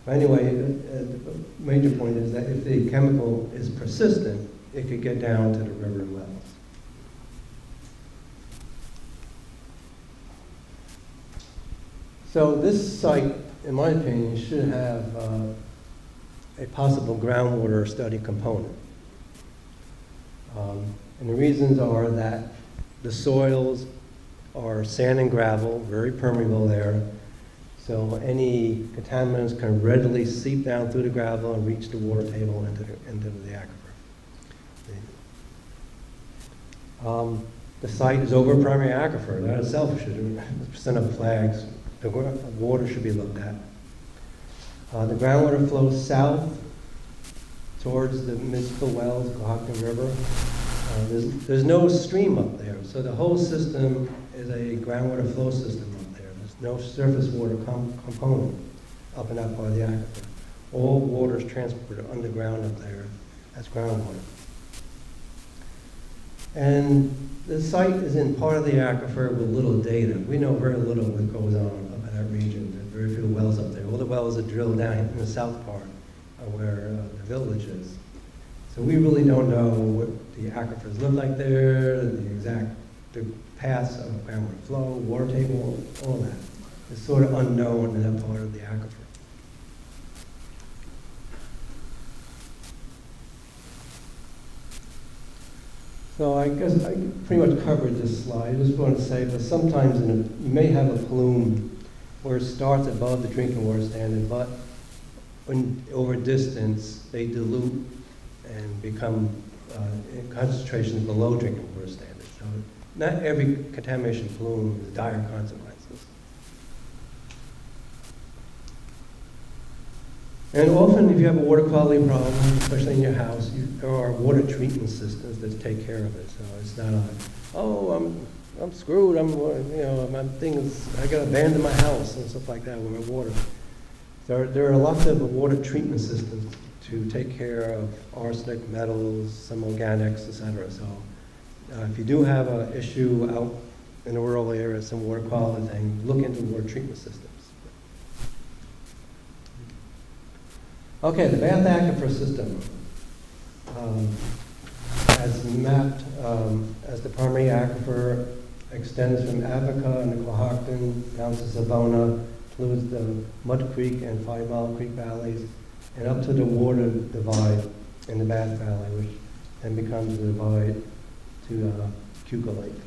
But anyway, the major point is that if the chemical is persistent, it could get down to the river and wells. So this site, in my opinion, should have a possible groundwater study component. And the reasons are that the soils are sand and gravel, very permeable there, so any contaminants can readily seep down through the gravel and reach the water table into the aquifer. The site is over a primary aquifer. That itself should send up flags. The water should be looked at. The groundwater flows south towards the municipal wells, Cohocton River. There's no stream up there, so the whole system is a groundwater flow system up there. There's no surface water component up in that part of the aquifer. All water is transported underground up there as groundwater. And the site is in part of the aquifer with little data. We know very little what goes on up in that region. There are very few wells up there. All the wells are drilled down in the south part of where the village is. So we really don't know what the aquifers look like there, the paths of groundwater flow, water table, all that. It's sort of unknown in that part of the aquifer. So I guess I pretty much covered this slide. I just want to say that sometimes you may have a plume where it starts above the drinking water standard, but over distance they dilute and become in concentrations below drinking water standard. So not every contamination plume has dire consequences. And often if you have a water quality problem, especially in your house, there are water treatment systems that take care of it. So it's not I'm screwed, my things, I got to abandon my house and stuff like that with my water. There are lots of water treatment systems to take care of arsenic, metals, some organics, etc. So if you do have an issue out in the rural area, some water quality thing, look into water treatment systems. Okay, the Bath Aquifer system as mapped as the primary aquifer extends from Abaca and the Cohocton down to Savona, includes the Mud Creek and 5 Mile Creek valleys, and up to the water divide in the Bath Valley, which then becomes the divide to Cuca Lake.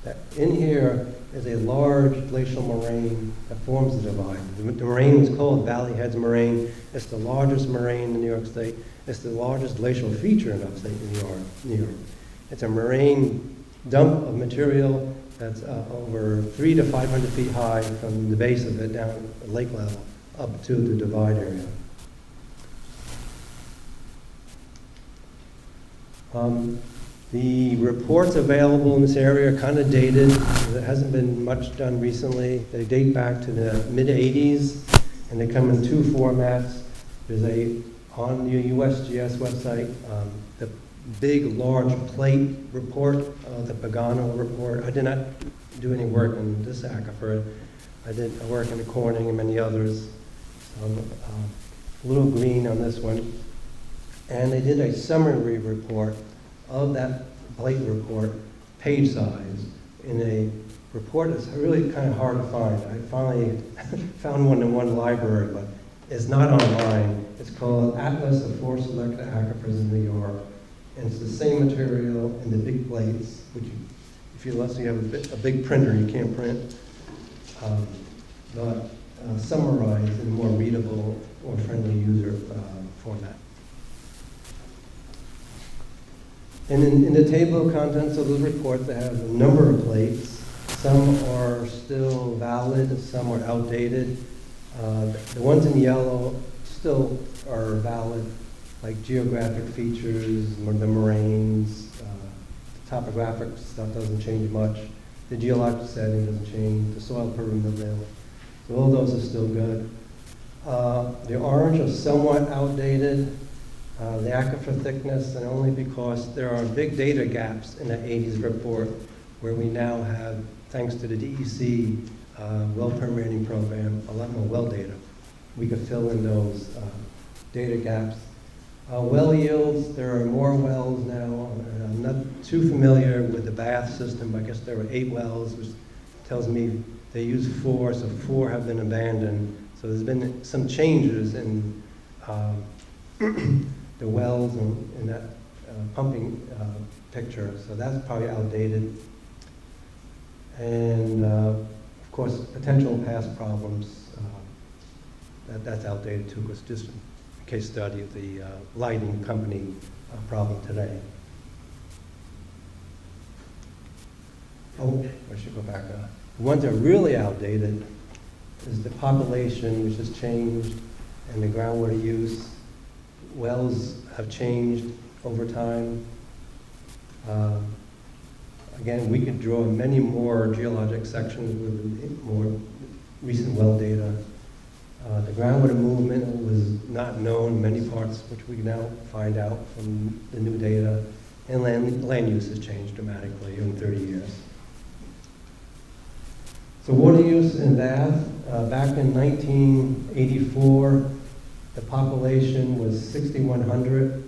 That in here is a large glacial moraine that forms the divide. The moraine is called Valley Heads Moraine. It's the largest moraine in New York State. It's the largest glacial feature in upstate New York. It's a moraine dump of material that's over 300 to 500 feet high from the base of it down at lake level up to the divide area. The reports available in this area are kind of dated. There hasn't been much done recently. They date back to the mid-'80s, and they come in two formats. There's on the USGS website, the big, large plate report, the Pagano report. I did not do any work on this aquifer. I did work in the Corning and many others. So I'm a little green on this one. And they did a summary report of that plate report, page size, in a report that's really kind of hard to find. I finally found one in one library, but it's not online. It's called Atlas of Forest Selected Aquifers in New York. And it's the same material in the big plates, which if you unless you have a big printer, you can't print, but summarized in a more readable or friendly user format. And in the table of contents of the report, they have a number of plates. Some are still valid, some are outdated. The ones in yellow still are valid, like geographic features, the moraines, the topographic stuff doesn't change much. The geologic setting doesn't change, the soil permeability. So all those are still good. The orange are somewhat outdated. The aquifer thickness, and only because there are big data gaps in the 80s report where we now have, thanks to the DEC well permitting program, a lot more well data. We could fill in those data gaps. Well yields, there are more wells now. I'm not too familiar with the Bath system, but I guess there were 8 wells, which tells me they use 4, so 4 have been abandoned. So there's been some changes in the wells in that pumping picture, so that's probably outdated. And of course, potential past problems, that's outdated too, because just a case study of the lighting company problem today. Oh, I should go back. The ones that are really outdated is the population, which has changed, and the groundwater use. Wells have changed over time. Again, we could draw many more geologic sections with more recent well data. The groundwater movement was not known in many parts, which we now find out from the new data. And land use has changed dramatically in 30 years. So water use in Bath, back in 1984, the population was 6,100.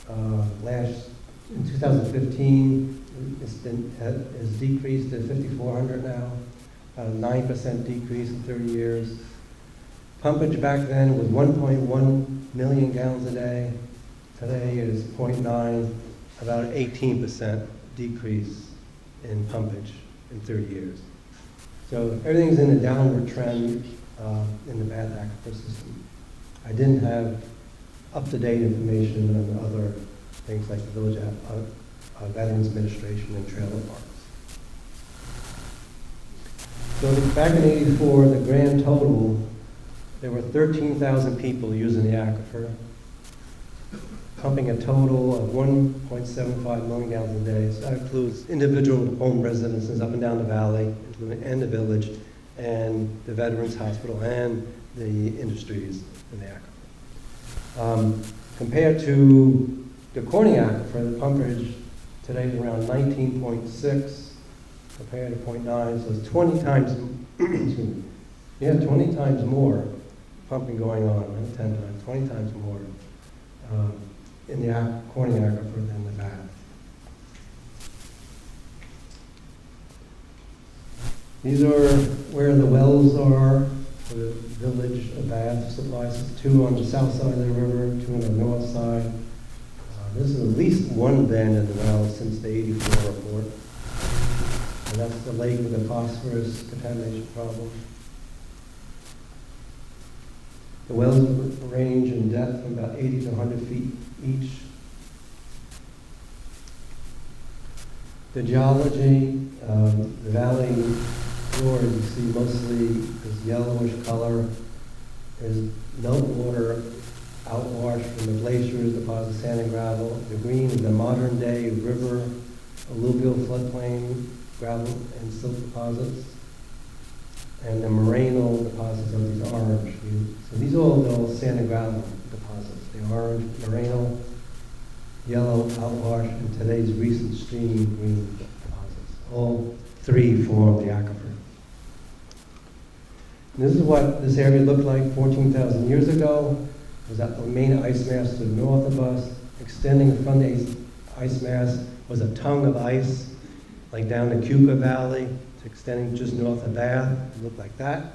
In 2015, it's decreased to 5,400 now, a 9% decrease in 30 years. Pumpage back then was 1.1 million gallons a day. Today it is 0.9, about an 18% decrease in pumpage in 30 years. So everything's in a downward trend in the Bath aquifer system. I didn't have up-to-date information on other things like the Village Veterans Administration and trailer parks. So back in '84, the grand total, there were 13,000 people using the aquifer, pumping a total of 1.75 million gallons a day. So that includes individual home residences up and down the valley, and the village, and the Veterans Hospital, and the industries in the aquifer. Compared to the Corning aquifer, the pumpage today is around 19.6 compared to 0.9, so it's 20 times, excuse me, 20 times more pumping going on, not 10 times, 20 times more in the Corning aquifer than the Bath. These are where the wells are for the village of Bath supplies. 2 on the south side of the river, 2 on the north side. This is at least one abandoned well since the '84 report. And that's the lake with the phosphorus contamination problem. The wells range in depth from about 80 to 100 feet each. The geology, the valley floor, you see mostly this yellowish color. There's no water outwash from the glaciers, deposit sand and gravel. The green is the modern day river, alluvial floodplain, gravel and silt deposits. And the morainal deposits are these orange. So these are all sand and gravel deposits. The orange, morainal, yellow, outwash, and today's recent stream green deposits. All three form the aquifer. And this is what this area looked like 14,000 years ago. It was that the main ice mass to the north of us. Extending from the ice mass was a tongue of ice, like down the Keuka Valley. It's extending just north of Bath. It looked like that.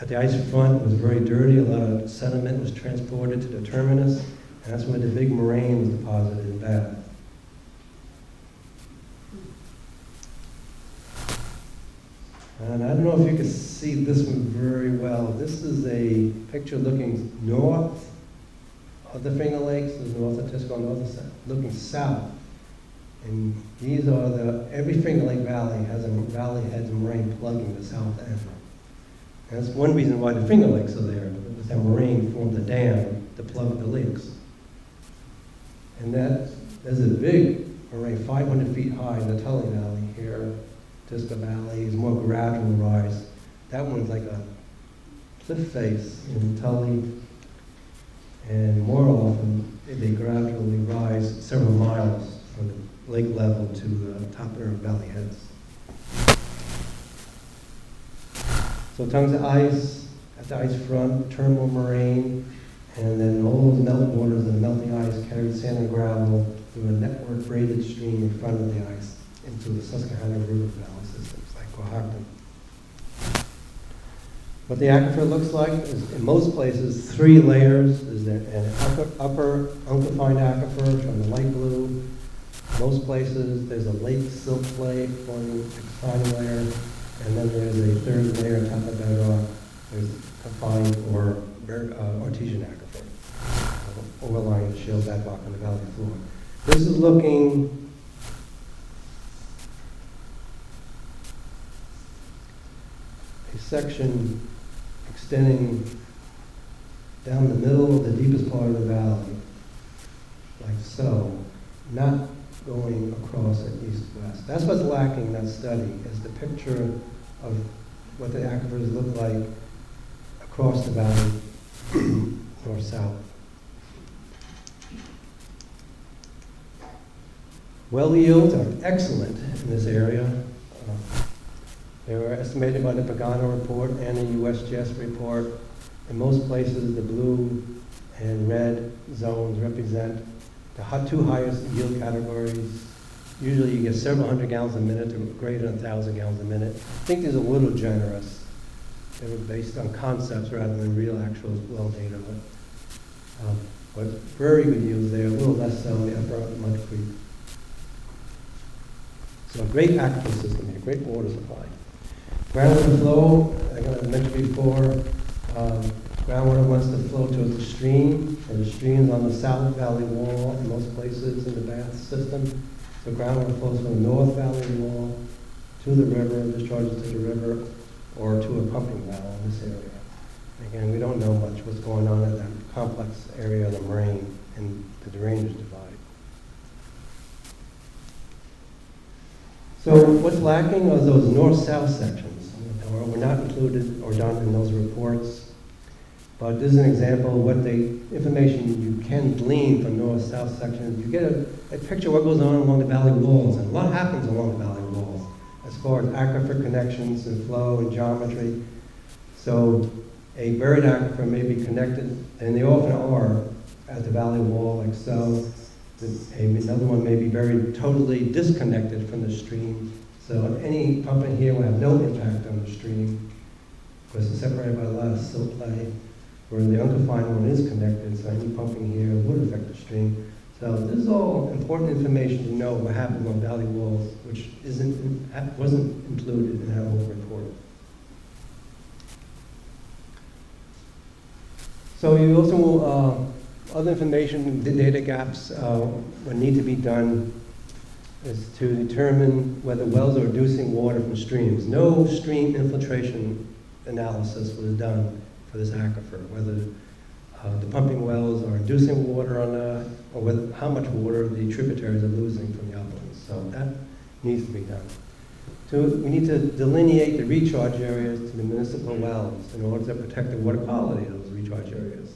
At the ice front, it was very dirty. A lot of sediment was transported to the terminus, and that's where the big moraine was deposited in Bath. And I don't know if you can see this one very well. This is a picture looking north of the Finger Lakes, this is north of Tisco, north of south, looking south. And these are every Finger Lake Valley has a valley heads moraine plugging the south end. And that's one reason why the Finger Lakes are there, because that moraine formed a dam to plug the lakes. And there's a big moraine, 500 feet high in the Tully Valley here. Tisca Valley is more gradual rise. That one's like a cliff face in Tully. And more often, they gradually rise several miles from the lake level to the top of their valley heads. So tongues of ice at the ice front, terminal moraine, and then all those meltwaters and melting ice carried sand and gravel through a network braided stream in front of the ice into the Susquehanna River valley systems like Cohocton. What the aquifer looks like is, in most places, 3 layers. There's an upper unconfined aquifer shown in light blue. Most places, there's a lake silt plate forming a confining layer, and then there's a 3rd layer on top of bedrock. There's confined or artesian aquifer overlying the shale bedrock on the valley floor. This is looking a section extending down the middle of the deepest part of the valley, like so, not going across at east-west. That's what's lacking in that study, is the picture of what the aquifers look like across the valley, north-south. Well yields are excellent in this area. They were estimated by the Pagano report and the USGS report. In most places, the blue and red zones represent the 2 highest yield categories. Usually you get several hundred gallons a minute to greater than 1,000 gallons a minute. I think these are a little generous. They were based on concepts rather than real actual well data. But very good yields there, a little less so in the upper Mud Creek. So a great aquifer system here, great water supply. Groundwater flow, like I mentioned before, groundwater wants to flow towards the stream, or the stream's on the south valley wall in most places in the Bath system. So groundwater flows from the north valley wall to the river, discharges to the river, or to a pumping well in this area. Again, we don't know much what's going on in that complex area of the moraine and the drainage divide. So what's lacking are those north-south sections. We're not included or done in those reports, but this is an example of what the information you can glean from north-south sections. You get a picture of what goes on along the valley walls, and what happens along the valley walls as far as aquifer connections and flow and geometry. So a buried aquifer may be connected, and they often are, at the valley wall, like so. Another one may be buried totally disconnected from the stream. So any pumping here will have no impact on the stream because it's separated by a lot of silt play, where the unconfined one is connected, so any pumping here would affect the stream. So this is all important information to know what happened on valley walls, which wasn't included in our whole report. So you also will, other information, the data gaps, what need to be done is to determine whether wells are reducing water from streams. No stream infiltration analysis was done for this aquifer, whether the pumping wells are reducing water or not, or whether, how much water the tributaries are losing from the uplands. So that needs to be done. We need to delineate the recharge areas to the municipal wells in order to protect the water quality of those recharge areas.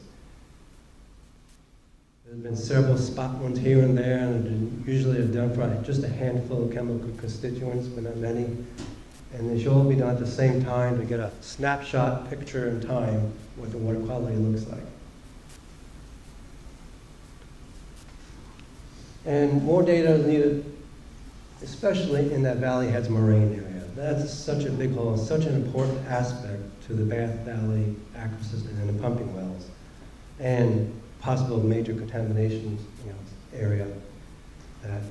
There's been several spot ones here and there, and usually are done for just a handful of chemical constituents, but not many. And they should all be done at the same time to get a snapshot picture in time what the water quality looks like. And more data is needed, especially in that Valley Heads moraine area. That's such a big hole, such an important aspect to the Bath Valley aquifer system and the pumping wells, and possible major contaminations, area that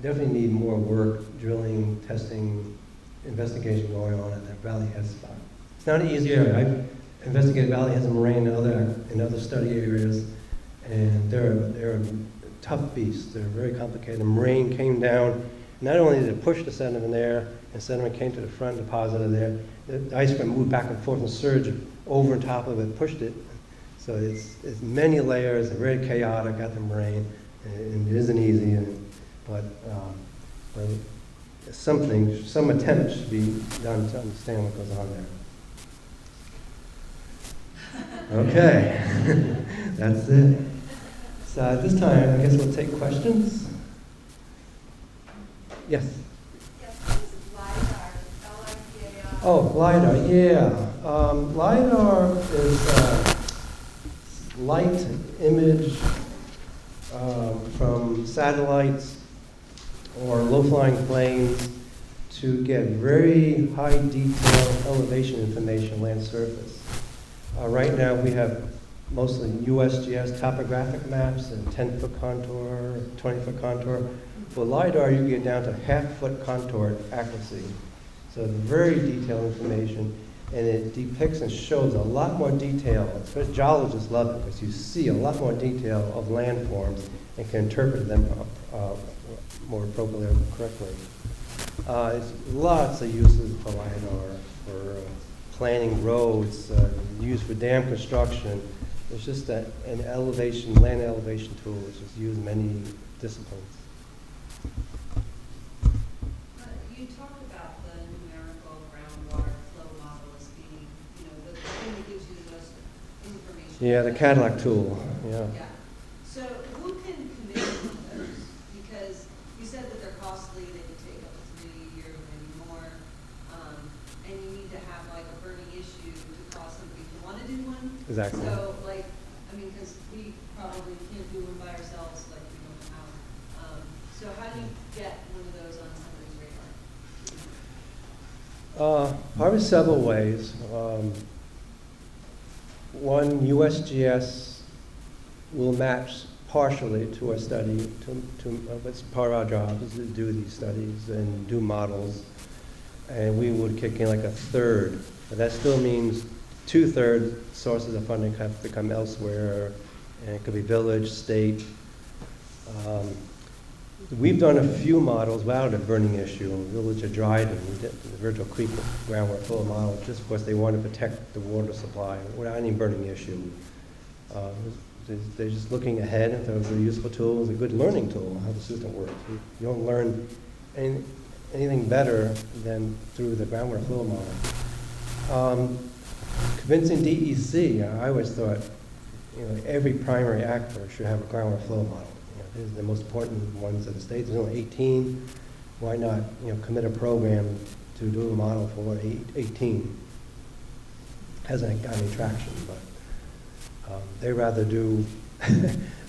definitely need more work, drilling, testing, investigation going on at that Valley Heads spot. It's not an easy area. I've investigated Valley Heads and moraine in other study areas, and they're tough beasts. They're very complicated. The moraine came down. Not only did it push the sediment there, and sediment came to the front, deposited there, the ice front moved back and forth and surged over and top of it, pushed it. So it's many layers, very chaotic at the moraine, and it isn't easy, but some attempt should be done to understand what goes on there. Okay, that's it. So at this time, I guess we'll take questions. Yes? Yes, what is LIDAR? L-I-D-A-R? Oh, LIDAR, yeah. LIDAR is light image from satellites or low-flying planes to get very high detail elevation information land surface. Right now we have mostly USGS topographic maps and 10-foot contour, 20-foot contour. For LIDAR, you get down to half-foot contour accuracy. So very detailed information, and it depicts and shows a lot more detail. Especially geologists love it because you see a lot more detail of landforms and can interpret them more appropriately and correctly. There's lots of uses for LIDAR, for planning roads, used for dam construction. It's just an elevation, land elevation tool, which is used in many disciplines. You talked about the numerical groundwater flow model as being, the thing that gives you the most information. Yeah, the Cadillac tool, yeah. Yeah. So who can commit on those? Because you said that they're costly, they can take up to 3 years, maybe more, and you need to have like a burning issue to cause somebody to want to do one. Exactly. So because we probably can't do one by ourselves, like we don't know how. So how do you get one of those on somebody's radar? Probably several ways. One, USGS will match partially to our study. It's part of our job is to do these studies and do models, and we would kick in like a third. But that still means 2/3 sources of funding have to come elsewhere, and it could be village, state. We've done a few models without a burning issue. In the village of Dryden, we did the Virgil Creek groundwater flow model just because they wanted to protect the water supply without any burning issue. They're just looking ahead. If it was a useful tool, it's a good learning tool, how the system works. You don't learn anything better than through the groundwater flow model. Convincing DEC, I always thought, every primary aquifer should have a groundwater flow model. These are the most important ones in the state. There's only 18. Why not, commit a program to do a model for 18? Hasn't got any traction, but they rather do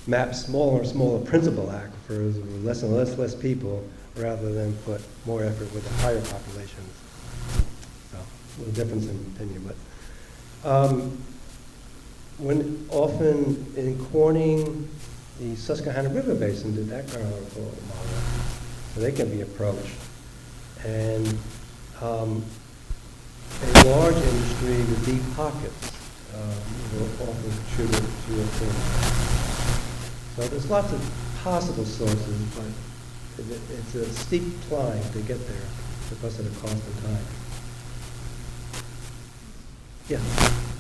map smaller and smaller principal aquifers with less and less people rather than put more effort with the higher populations. So, a little difference in opinion, but when often in Corning, the Susquehanna River Basin did that groundwater model, so they can be approached. And a large industry with deep pockets will often contribute to a thing. So there's lots of possible sources, but it's a steep climb to get there because of the cost of time. Yeah.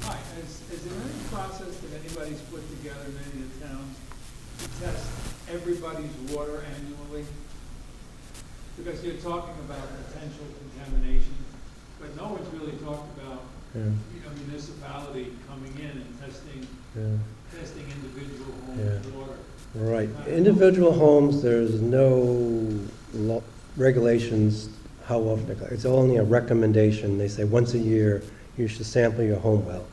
Hi, is there any process that anybody's put together in any of the towns to test everybody's water annually? Because you're talking about potential contamination, but no one's really talked about, Yeah. Municipality coming in and testing individual homes' Yeah. water. Right. Individual homes, there's no regulations how often. It's only a recommendation. They say once a year you should sample your home well.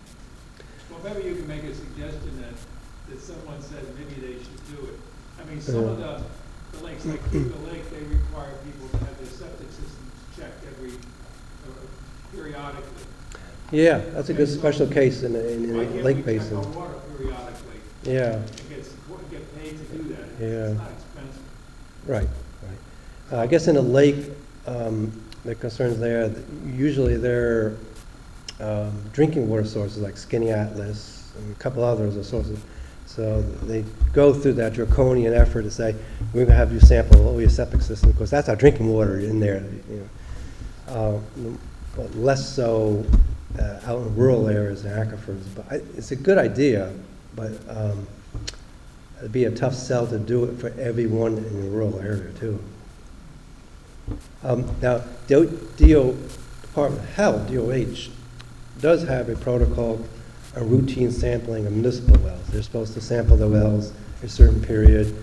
Well, maybe you can make a suggestion that someone said maybe they should do it. I mean, some of the lakes, like Keuka Lake, they require people to have their septic systems checked periodically. Yeah, that's a good special case in Why the can't lake we check basin. our water periodically? Yeah, It get paid to do that. Yeah. It's not expensive. right, right. I guess in a lake, the concerns there, usually they're drinking water sources like Skinny Atlas and a couple others are sources. So they go through that draconian effort to say, we're going to have you sample all your septic system, because that's our drinking water in there. But less so out in rural areas and aquifers. But it's a good idea, but it'd be a tough sell to do it for everyone in the rural area too. Now, Department of Health, DOH, does have a protocol, a routine sampling of municipal wells. They're supposed to sample the wells a certain period.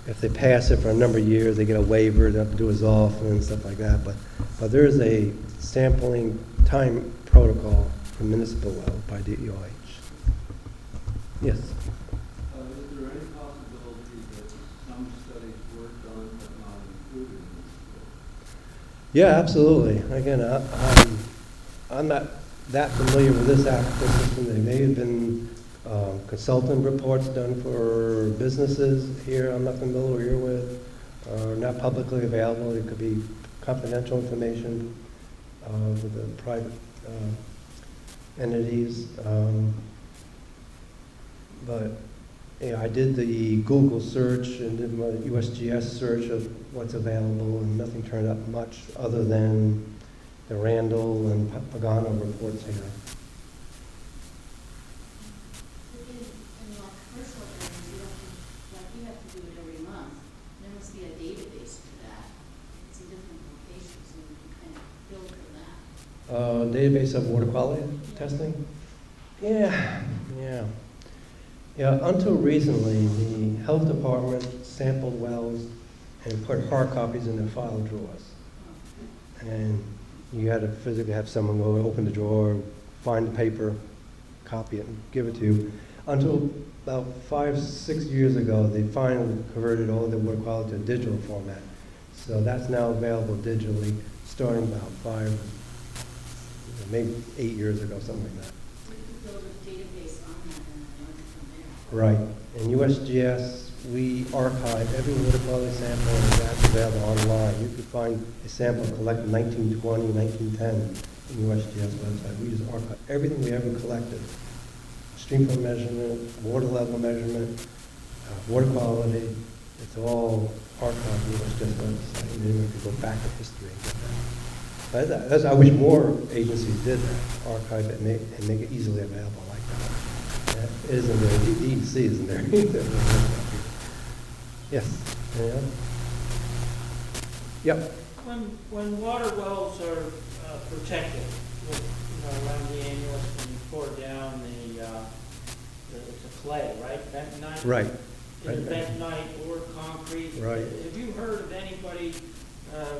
If they pass it for a number of years, they get a waiver, they don't have to do as often and stuff like that. But there is a sampling time protocol for municipal wells by DOH. Yes? Is there any possibility that some studies were done but not included in this bill? Yeah, absolutely. Again, I'm not that familiar with this aquifer system. There may have been consultant reports done for businesses here I'm not familiar with, not publicly available. It could be confidential information with the private entities. But yeah, I did the Google search and did my USGS search of what's available, and nothing turned up much other than the Randall and Pagano reports here. In like commercial areas, you don't, like you have to do it every month. There must be a database for that. It's in different locations, and you can kind of build for that. Database of water quality testing? Yeah. Until recently, the health department sampled wells and put hard copies in their file drawers. And you had to physically have someone go open the drawer, find the paper, copy it, and give it to you. Until about 5-6 years ago, they finally converted all the water quality to a digital format. So that's now available digitally, starting about 5, maybe 8 years ago, something like that. You could build a database on that and learn from there. Right. In USGS, we archive every water quality sample, and that's available online. You could find a sample collected in 1920, 1910 in USGS website. We just archive everything we ever collected. Stream flow measurement, water level measurement, water quality. It's all archived in USGS website. And then we could go back in history and get that. I wish more agencies did that, archive it and make it easily available like that. It isn't there. The EDC isn't there either. Yes. Yeah. Yep. When water wells are protected, with, around the annulus, when you pour down the clay, right, bentonite? Right. Either bentonite or concrete. Right. Have you heard of anybody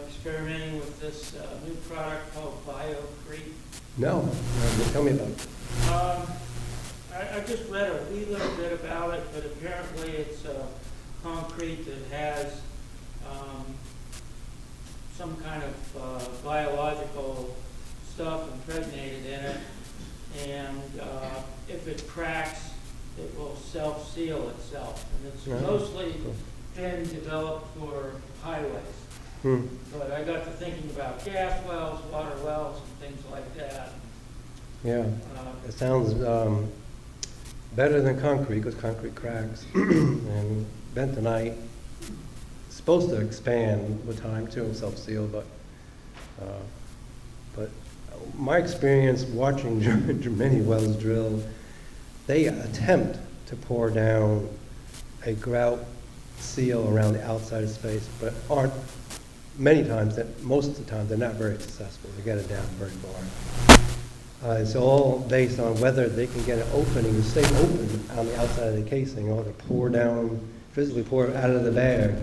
experimenting with this new product called Biocrete? No. Tell me about it. I just read a wee little bit about it, but apparently it's concrete that has some kind of biological stuff impregnated in it, and if it cracks, it will self-seal itself. And it's Yeah. mostly been developed for highways. Hmm. But I got to thinking about gas wells, water wells, and things like that. Yeah, Uh, it sounds better than concrete, because concrete cracks. And bentonite is supposed to expand with time too, self-seal, but my experience watching many wells drilled, they attempt to pour down a grout seal around the outside of space, but aren't, most of the time, they're not very successful. They get it down very far. It's all based on whether they can get an opening to stay open on the outside of the casing, or to pour down, physically pour out of the bag,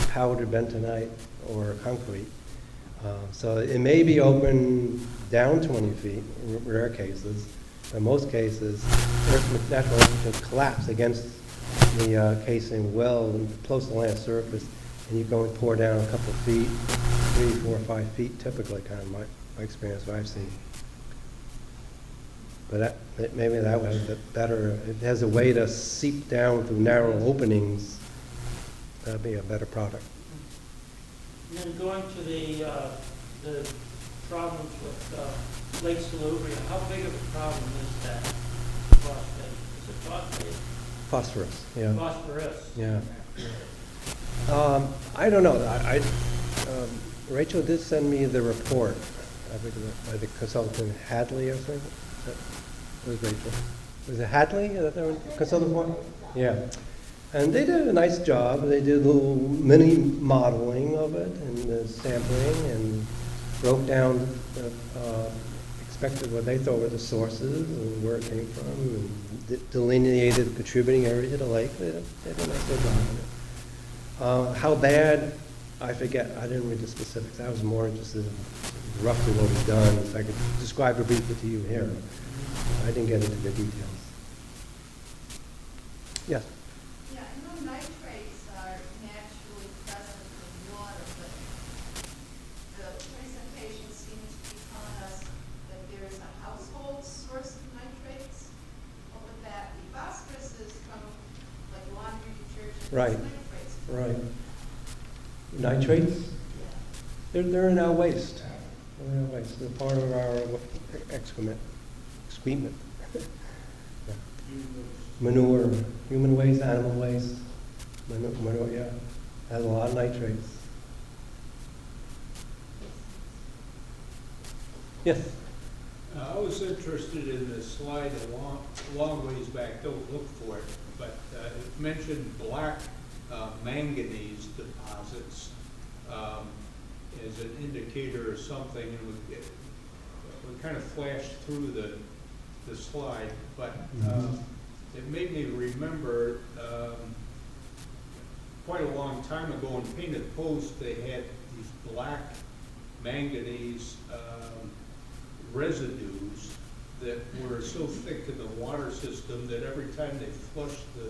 powdered bentonite or concrete. So it may be open down 20 feet, in rare cases, but in most cases, natural earth can collapse against the casing well close to the land surface, and you go and pour down a couple of feet, 3, 4, 5 feet, typically, kind of my experience, what I've seen. But maybe that way, better, it has a way to seep down through narrow openings, that'd be a better product. And then going to the problems with Lake Salubria, how big of a problem is that phosphate? Is it phosphate? Phosphorus, yeah. Phosphorus? Yeah. I don't know. Rachel did send me the report, I think, by the consultant Hadley or something. It was Rachel. Was it Hadley? Is that the consultant for? Yeah. And they did a nice job. They did a little mini modeling of it and sampling, and broke down expected what they thought were the sources and where it came from, and delineated the contributing area to the lake. They did a nice job on it. How bad, I forget. I didn't read the specifics. I was more interested in roughly what was done, if I could describe it briefly to you here. I didn't get into the details. Yes? Yeah, I know nitrates are naturally present in water, but the presentation seems to be telling us that there is a household source of nitrates. What would that be? Phosphorus is from like laundry detergent. Right. Nitrates. Right. Nitrates? They're in our waste. They're in our waste. They're part of our excrement. Yeah. Manure, human waste, animal waste, manure, yeah. Has a lot of nitrates. Yes? I was interested in the slide a long ways back, don't look for it, but it mentioned black manganese deposits as an indicator or something, and we kind of flashed through the slide, but it made me remember quite a long time ago in Painted Post, they had these black manganese residues that were so thick in the water system that every time they flushed the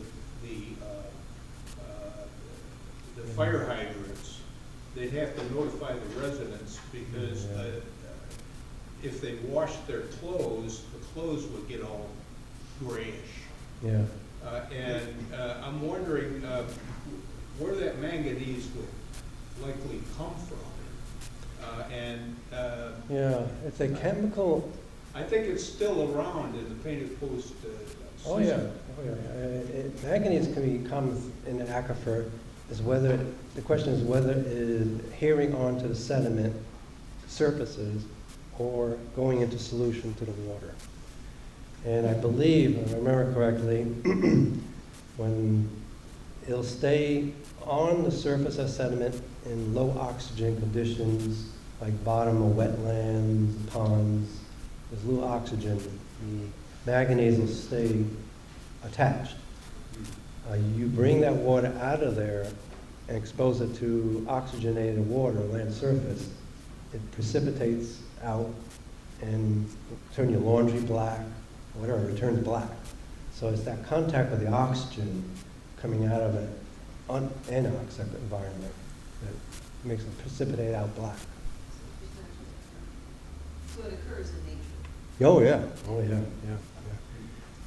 fire hydrants, they'd have to notify the residents, because if they washed their clothes, the clothes would get all grayish. Yeah. I'm wondering where that manganese would likely come from. Yeah, it's a chemical. I think it's still around in the Painted Post. Oh yeah, manganese can be common in the aquifer. The question is whether it is adhering onto the sediment surfaces or going into solution to the water. And I believe, if I remember correctly, when it'll stay on the surface of sediment in low oxygen conditions, like bottom of wetlands, ponds, there's low oxygen, the manganese will stay attached. You bring that water out of there and expose it to oxygenated water, land surface, it precipitates out and turn your laundry black, whatever, it turns black. So it's that contact with the oxygen coming out of an anoxic environment that makes it precipitate out black. So it occurs in nature. Oh yeah, yeah.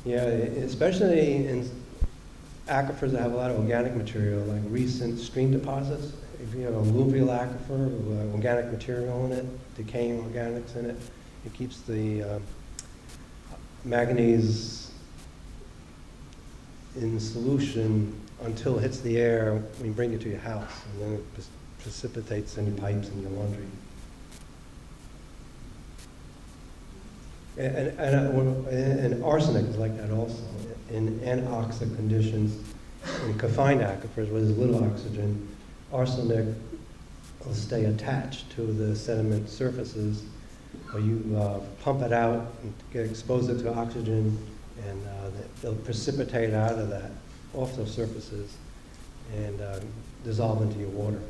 Yeah, especially in aquifers that have a lot of organic material, like recent stream deposits. If you have a alluvial aquifer with organic material in it, decaying organics in it, it keeps the manganese in solution until it hits the air when you bring it to your house, and then it precipitates in your pipes and your laundry. And arsenic is like that also. In anoxic conditions, in confined aquifers where there's little oxygen, arsenic will stay attached to the sediment surfaces, or you pump it out and expose it to oxygen, and they'll precipitate out of that, off those surfaces, and dissolve into your water.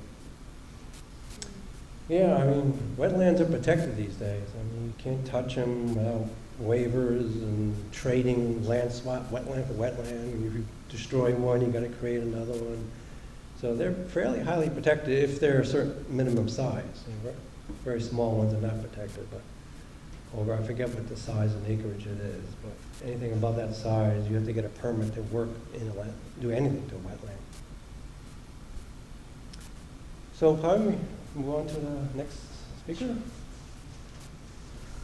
Yeah, I mean, wetlands are protected these days. I mean, you can't touch them without waivers and trading land swap, wetland for wetland. If you destroy one, you got to create another one. So they're fairly highly protected if they're a certain minimum size. You know, very small ones are not protected, but over, I forget what the size and acreage it is, but anything above that size, you have to get a permit to work in a land, do anything to a wetland. So, pardon me. Move on to the next speaker.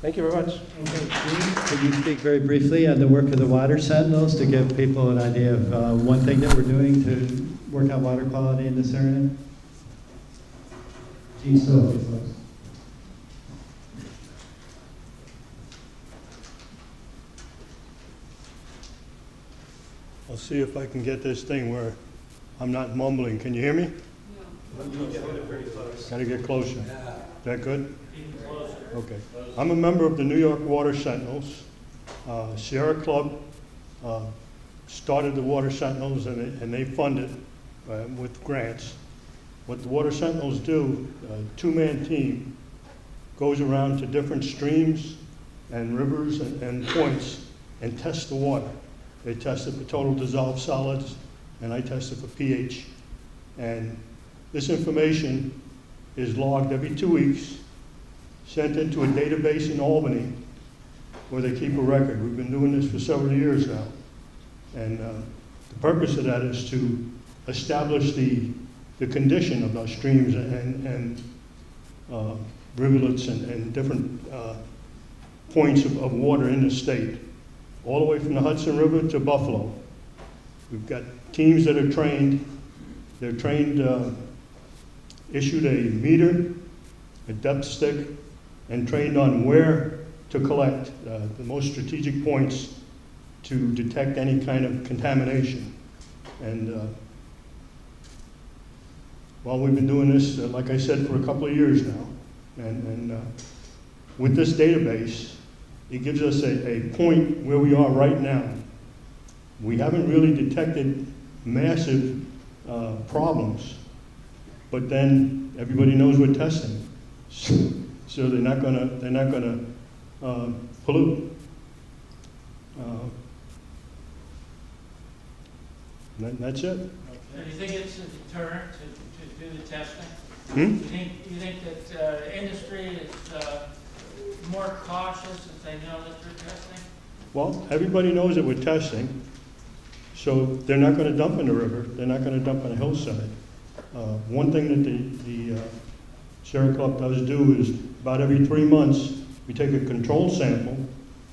Thank you very much. Okay, Gene, could you speak very briefly on the work of the Water Sentinels to give people an idea of one thing that we're doing to work on water quality in this area? Gene Stoll, please. I'll see if I can get this thing where I'm not mumbling. Can you hear me? Got to get closer. Is that good? Okay. I'm a member of the New York Water Sentinels. Sierra Club started the Water Sentinels, and they fund it with grants. What the Water Sentinels do, a two-man team, goes around to different streams and rivers and points and tests the water. They test it for total dissolved solids, and I test it for pH. And this information is logged every 2 weeks, sent into a database in Albany where they keep a record. We've been doing this for several years now. And the purpose of that is to establish the condition of our streams and rivulets and different points of water in the state, all the way from the Hudson River to Buffalo. We've got teams that are trained. They're trained, issued a meter, a depth stick, and trained on where to collect the most strategic points to detect any kind of contamination. And while we've been doing this, like I said, for a couple of years now, and with this database, it gives us a point where we are right now. We haven't really detected massive problems, but then everybody knows we're testing, so they're not gonna pollute. That's it. Do you think it's a deterrent to do the testing? Hmm? You think that industry is more cautious if they know that they're testing? Well, everybody knows that we're testing, so they're not going to dump in the river. They're not going to dump on a hillside. One thing that the Sierra Club does do is about every 3 months, we take a control sample,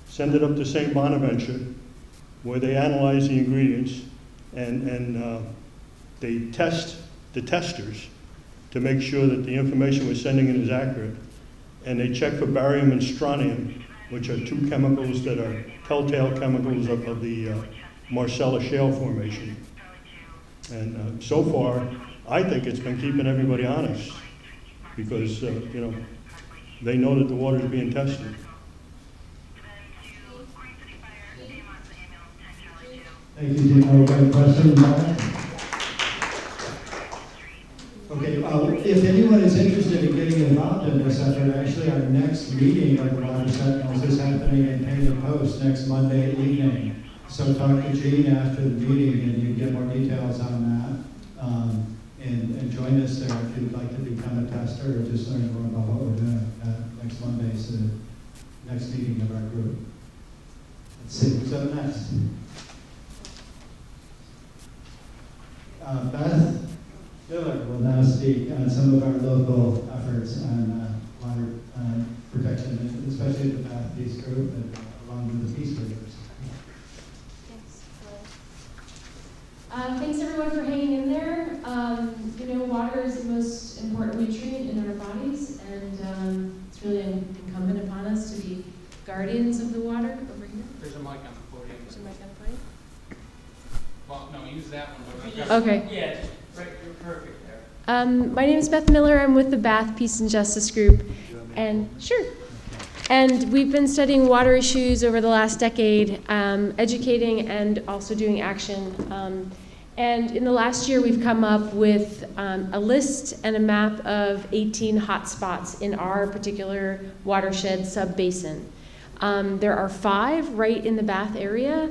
send it up to St. Bonaventure, where they analyze the ingredients, and they test the testers to make sure that the information we're sending in is accurate. And they check for barium and strontium, which are two chemicals that are telltale chemicals of the Marcellus Shale Formation. And so far, I think it's been keeping everybody honest, because they know that the water is being tested. Thank you, Jim. Got a question? Okay, if anyone is interested in getting involved in this effort, actually our next meeting of the Water Sentinels is happening in Painted Post next Monday evening. So talk to Gene after the meeting and you can get more details on that. And join us there if you'd like to become a tester or just learn more about what we're doing next Monday's next meeting of our group. Let's see, who's up next? Beth Miller will now speak on some of our local efforts on water protection, and especially the Bath Peace Group and along with the Peace Weavers. Thanks everyone for hanging in there. Water is the most important nutrient in our bodies, and it's really incumbent upon us to be guardians of the water. Over here. There's a mic on the podium. There's a mic on the podium. Well, no, use that one. Okay. Yeah, just right, you're perfect there. My name is Beth Miller. I'm with the Bath Peace and Justice Group, and sure. And we've been studying water issues over the last decade, educating and also doing action. And in the last year, we've come up with a list and a map of 18 hotspots in our particular watershed sub-basin. There are 5 right in the Bath area.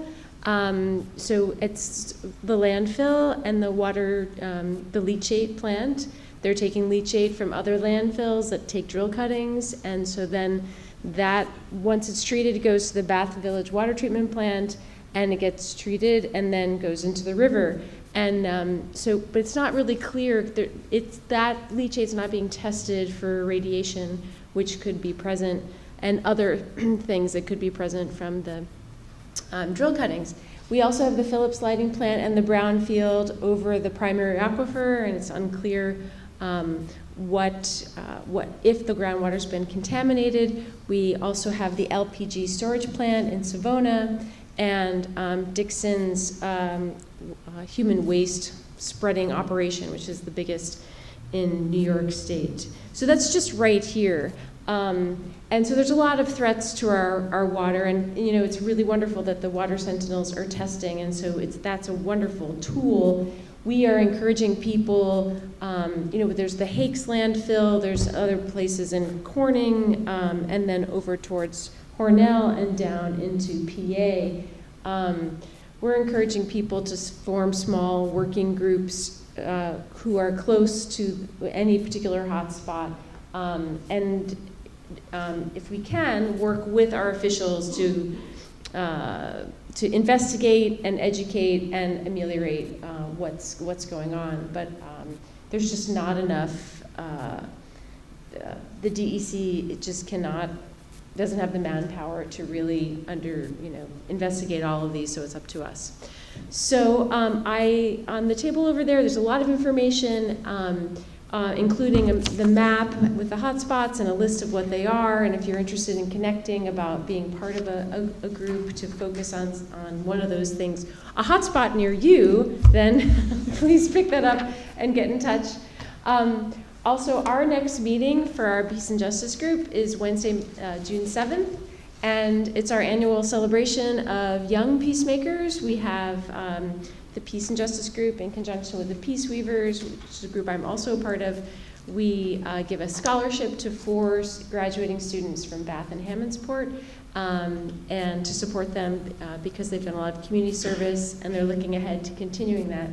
So it's the landfill and the water, the leachate plant. They're taking leachate from other landfills that take drill cuttings, and so then that, once it's treated, it goes to the Bath Village Water Treatment Plant, and it gets treated and then goes into the river. And but it's not really clear, that leachate's not being tested for radiation, which could be present, and other things that could be present from the drill cuttings. We also have the Phillips Lighting Plant and the brownfield over the primary aquifer, and it's unclear what if the groundwater's been contaminated. We also have the LPG storage plant in Savona, and Dixon's human waste spreading operation, which is the biggest in New York State. So that's just right here. And so there's a lot of threats to our water, and it's really wonderful that the Water Sentinels are testing, and so that's a wonderful tool. We are encouraging people, there's the Hakes landfill, there's other places in Corning, and then over towards Hornell and down into PA. We're encouraging people to form small working groups who are close to any particular hotspot, and if we can, work with our officials to investigate and educate and ameliorate what's going on. But there's just not enough. The DEC, it just doesn't have the manpower to really investigate all of these, so it's up to us. So on the table over there's a lot of information, including the map with the hotspots and a list of what they are, and if you're interested in connecting about being part of a group to focus on one of those things, a hotspot near you, then please pick that up and get in touch. Also, our next meeting for our Peace and Justice Group is Wednesday, June 7th, and it's our annual celebration of young peacemakers. We have the Peace and Justice Group in conjunction with the Peace Weavers, which is a group I'm also a part of. We give a scholarship to 4 graduating students from Bath and Hammondsport, and to support them because they've done a lot of community service and they're looking ahead to continuing that.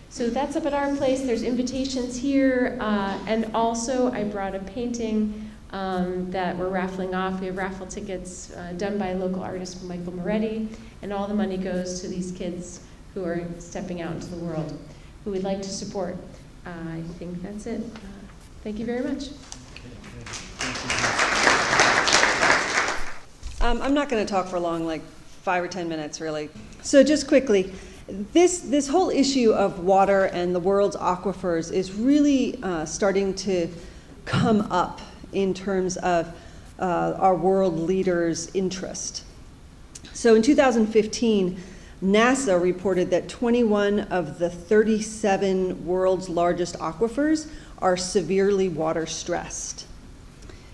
So that's up at our place. There's invitations here, and also I brought a painting that we're raffling off. We have raffle tickets done by local artist Michael Moretti, and all the money goes to these kids who are stepping out into the world, who we'd like to support. I think that's it. Thank you very much. I'm not going to talk for long, like 5 or 10 minutes, really. So just quickly, this whole issue of water and the world's aquifers is really starting to come up in terms of our world leaders' interest. So in 2015, NASA reported that 21 of the 37 world's largest aquifers are severely water stressed.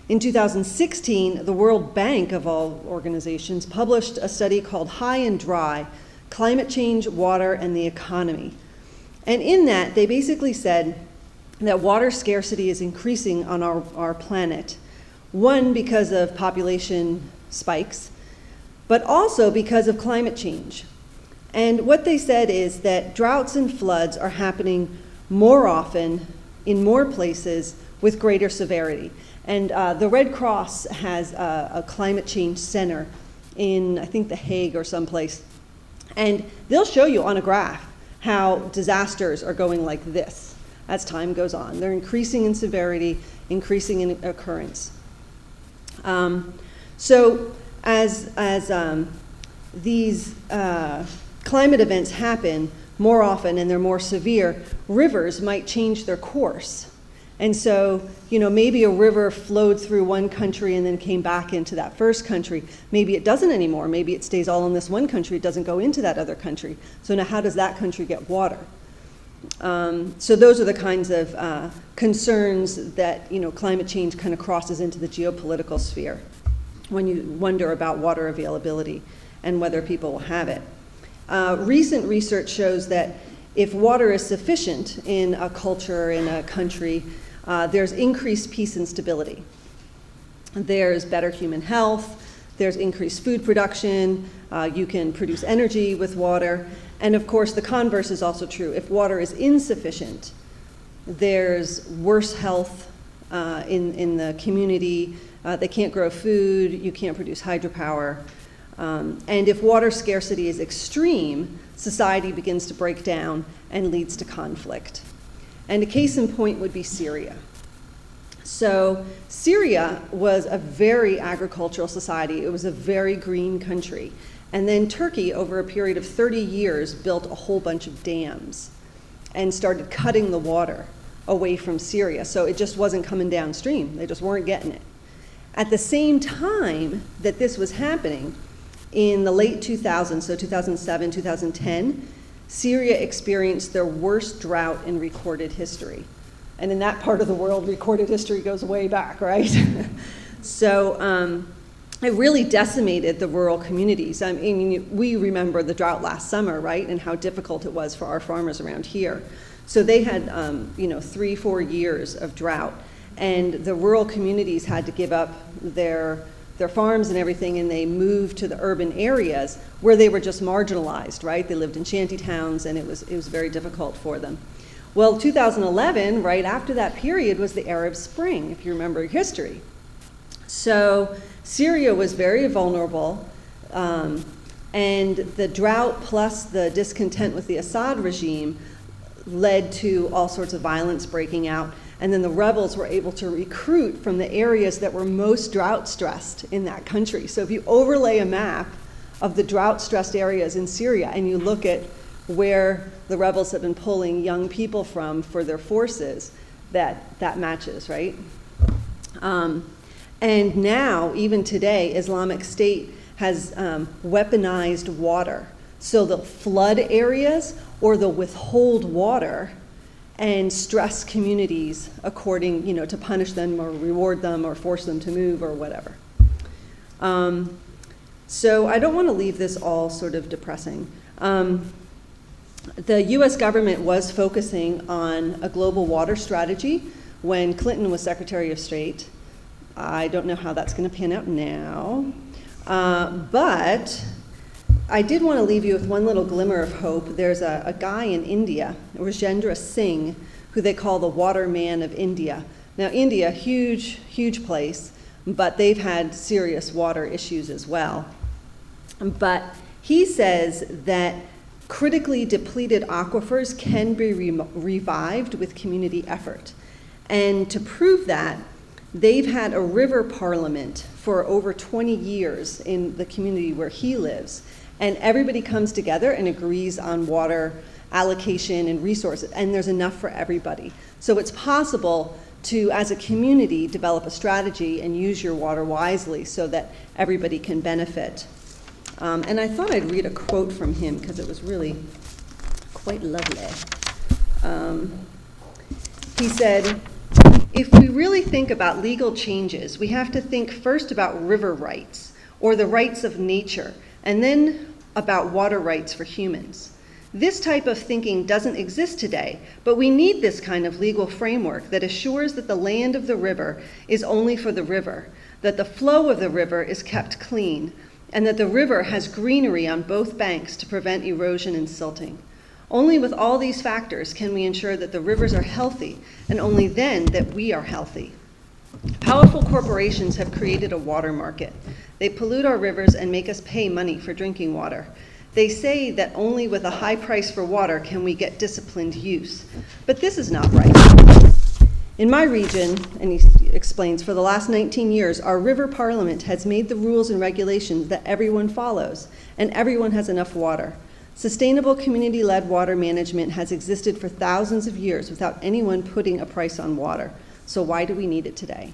In 2016, the World Bank, of all organizations, published a study called High and Dry: Climate Change, Water, and the Economy. And in that, they basically said that water scarcity is increasing on our planet. One, because of population spikes, but also because of climate change. And what they said is that droughts and floods are happening more often in more places with greater severity. And the Red Cross has a climate change center in, I think, The Hague or someplace. And they'll show you on a graph how disasters are going like this as time goes on. They're increasing in severity, increasing in occurrence. So as these climate events happen more often and they're more severe, rivers might change their course. And so, maybe a river flowed through one country and then came back into that first country. Maybe it doesn't anymore. Maybe it stays all in this one country. It doesn't go into that other country. So now how does that country get water? So those are the kinds of concerns that, climate change kind of crosses into the geopolitical sphere when you wonder about water availability and whether people will have it. Recent research shows that if water is sufficient in a culture, in a country, there's increased peace and stability. There's better human health, there's increased food production, you can produce energy with water, and of course the converse is also true. If water is insufficient, there's worse health in the community, they can't grow food, you can't produce hydropower, and if water scarcity is extreme, society begins to break down and leads to conflict. And a case in point would be Syria. So Syria was a very agricultural society. It was a very green country. And then Turkey, over a period of 30 years, built a whole bunch of dams and started cutting the water away from Syria. So it just wasn't coming downstream. They just weren't getting it. At the same time that this was happening, in the late 2000s, so 2007, 2010, Syria experienced their worst drought in recorded history. And in that part of the world, recorded history goes way back, right? So it really decimated the rural communities. I mean, we remember the drought last summer, right? And how difficult it was for our farmers around here. So they had, 3-4 years of drought. And the rural communities had to give up their farms and everything, and they moved to the urban areas where they were just marginalized, right? They lived in shanty towns, and it was very difficult for them. Well, 2011, right after that period, was the Arab Spring, if you remember history. So Syria was very vulnerable, and the drought plus the discontent with the Assad regime led to all sorts of violence breaking out. And then the rebels were able to recruit from the areas that were most drought-stressed in that country. So if you overlay a map of the drought-stressed areas in Syria and you look at where the rebels have been pulling young people from for their forces, that matches, right? And now, even today, Islamic State has weaponized water. So they'll flood areas or they'll withhold water and stress communities according, to punish them or reward them or force them to move or whatever. So I don't want to leave this all sort of depressing. The US government was focusing on a global water strategy when Clinton was Secretary of State. I don't know how that's going to pan out now, but I did want to leave you with one little glimmer of hope. There's a guy in India, Rajendra Singh, who they call the water man of India. Now, India, huge place, but they've had serious water issues as well. But he says that critically depleted aquifers can be revived with community effort. And to prove that, they've had a river parliament for over 20 years in the community where he lives. And everybody comes together and agrees on water allocation and resources, and there's enough for everybody. So it's possible to, as a community, develop a strategy and use your water wisely so that everybody can benefit. And I thought I'd read a quote from him because it was really quite lovely. He said, "If we really think about legal changes, we have to think first about river rights, or the rights of nature, and then about water rights for humans. This type of thinking doesn't exist today, but we need this kind of legal framework that assures that the land of the river is only for the river, that the flow of the river is kept clean, and that the river has greenery on both banks to prevent erosion and silting. Only with all these factors can we ensure that the rivers are healthy, and only then that we are healthy. Powerful corporations have created a water market. They pollute our rivers and make us pay money for drinking water. They say that only with a high price for water can we get disciplined use. But this is not right. In my region, and he explains, for the last 19 years, our river parliament has made the rules and regulations that everyone follows, and everyone has enough water. Sustainable community-led water management has existed for thousands of years without anyone putting a price on water. So why do we need it today?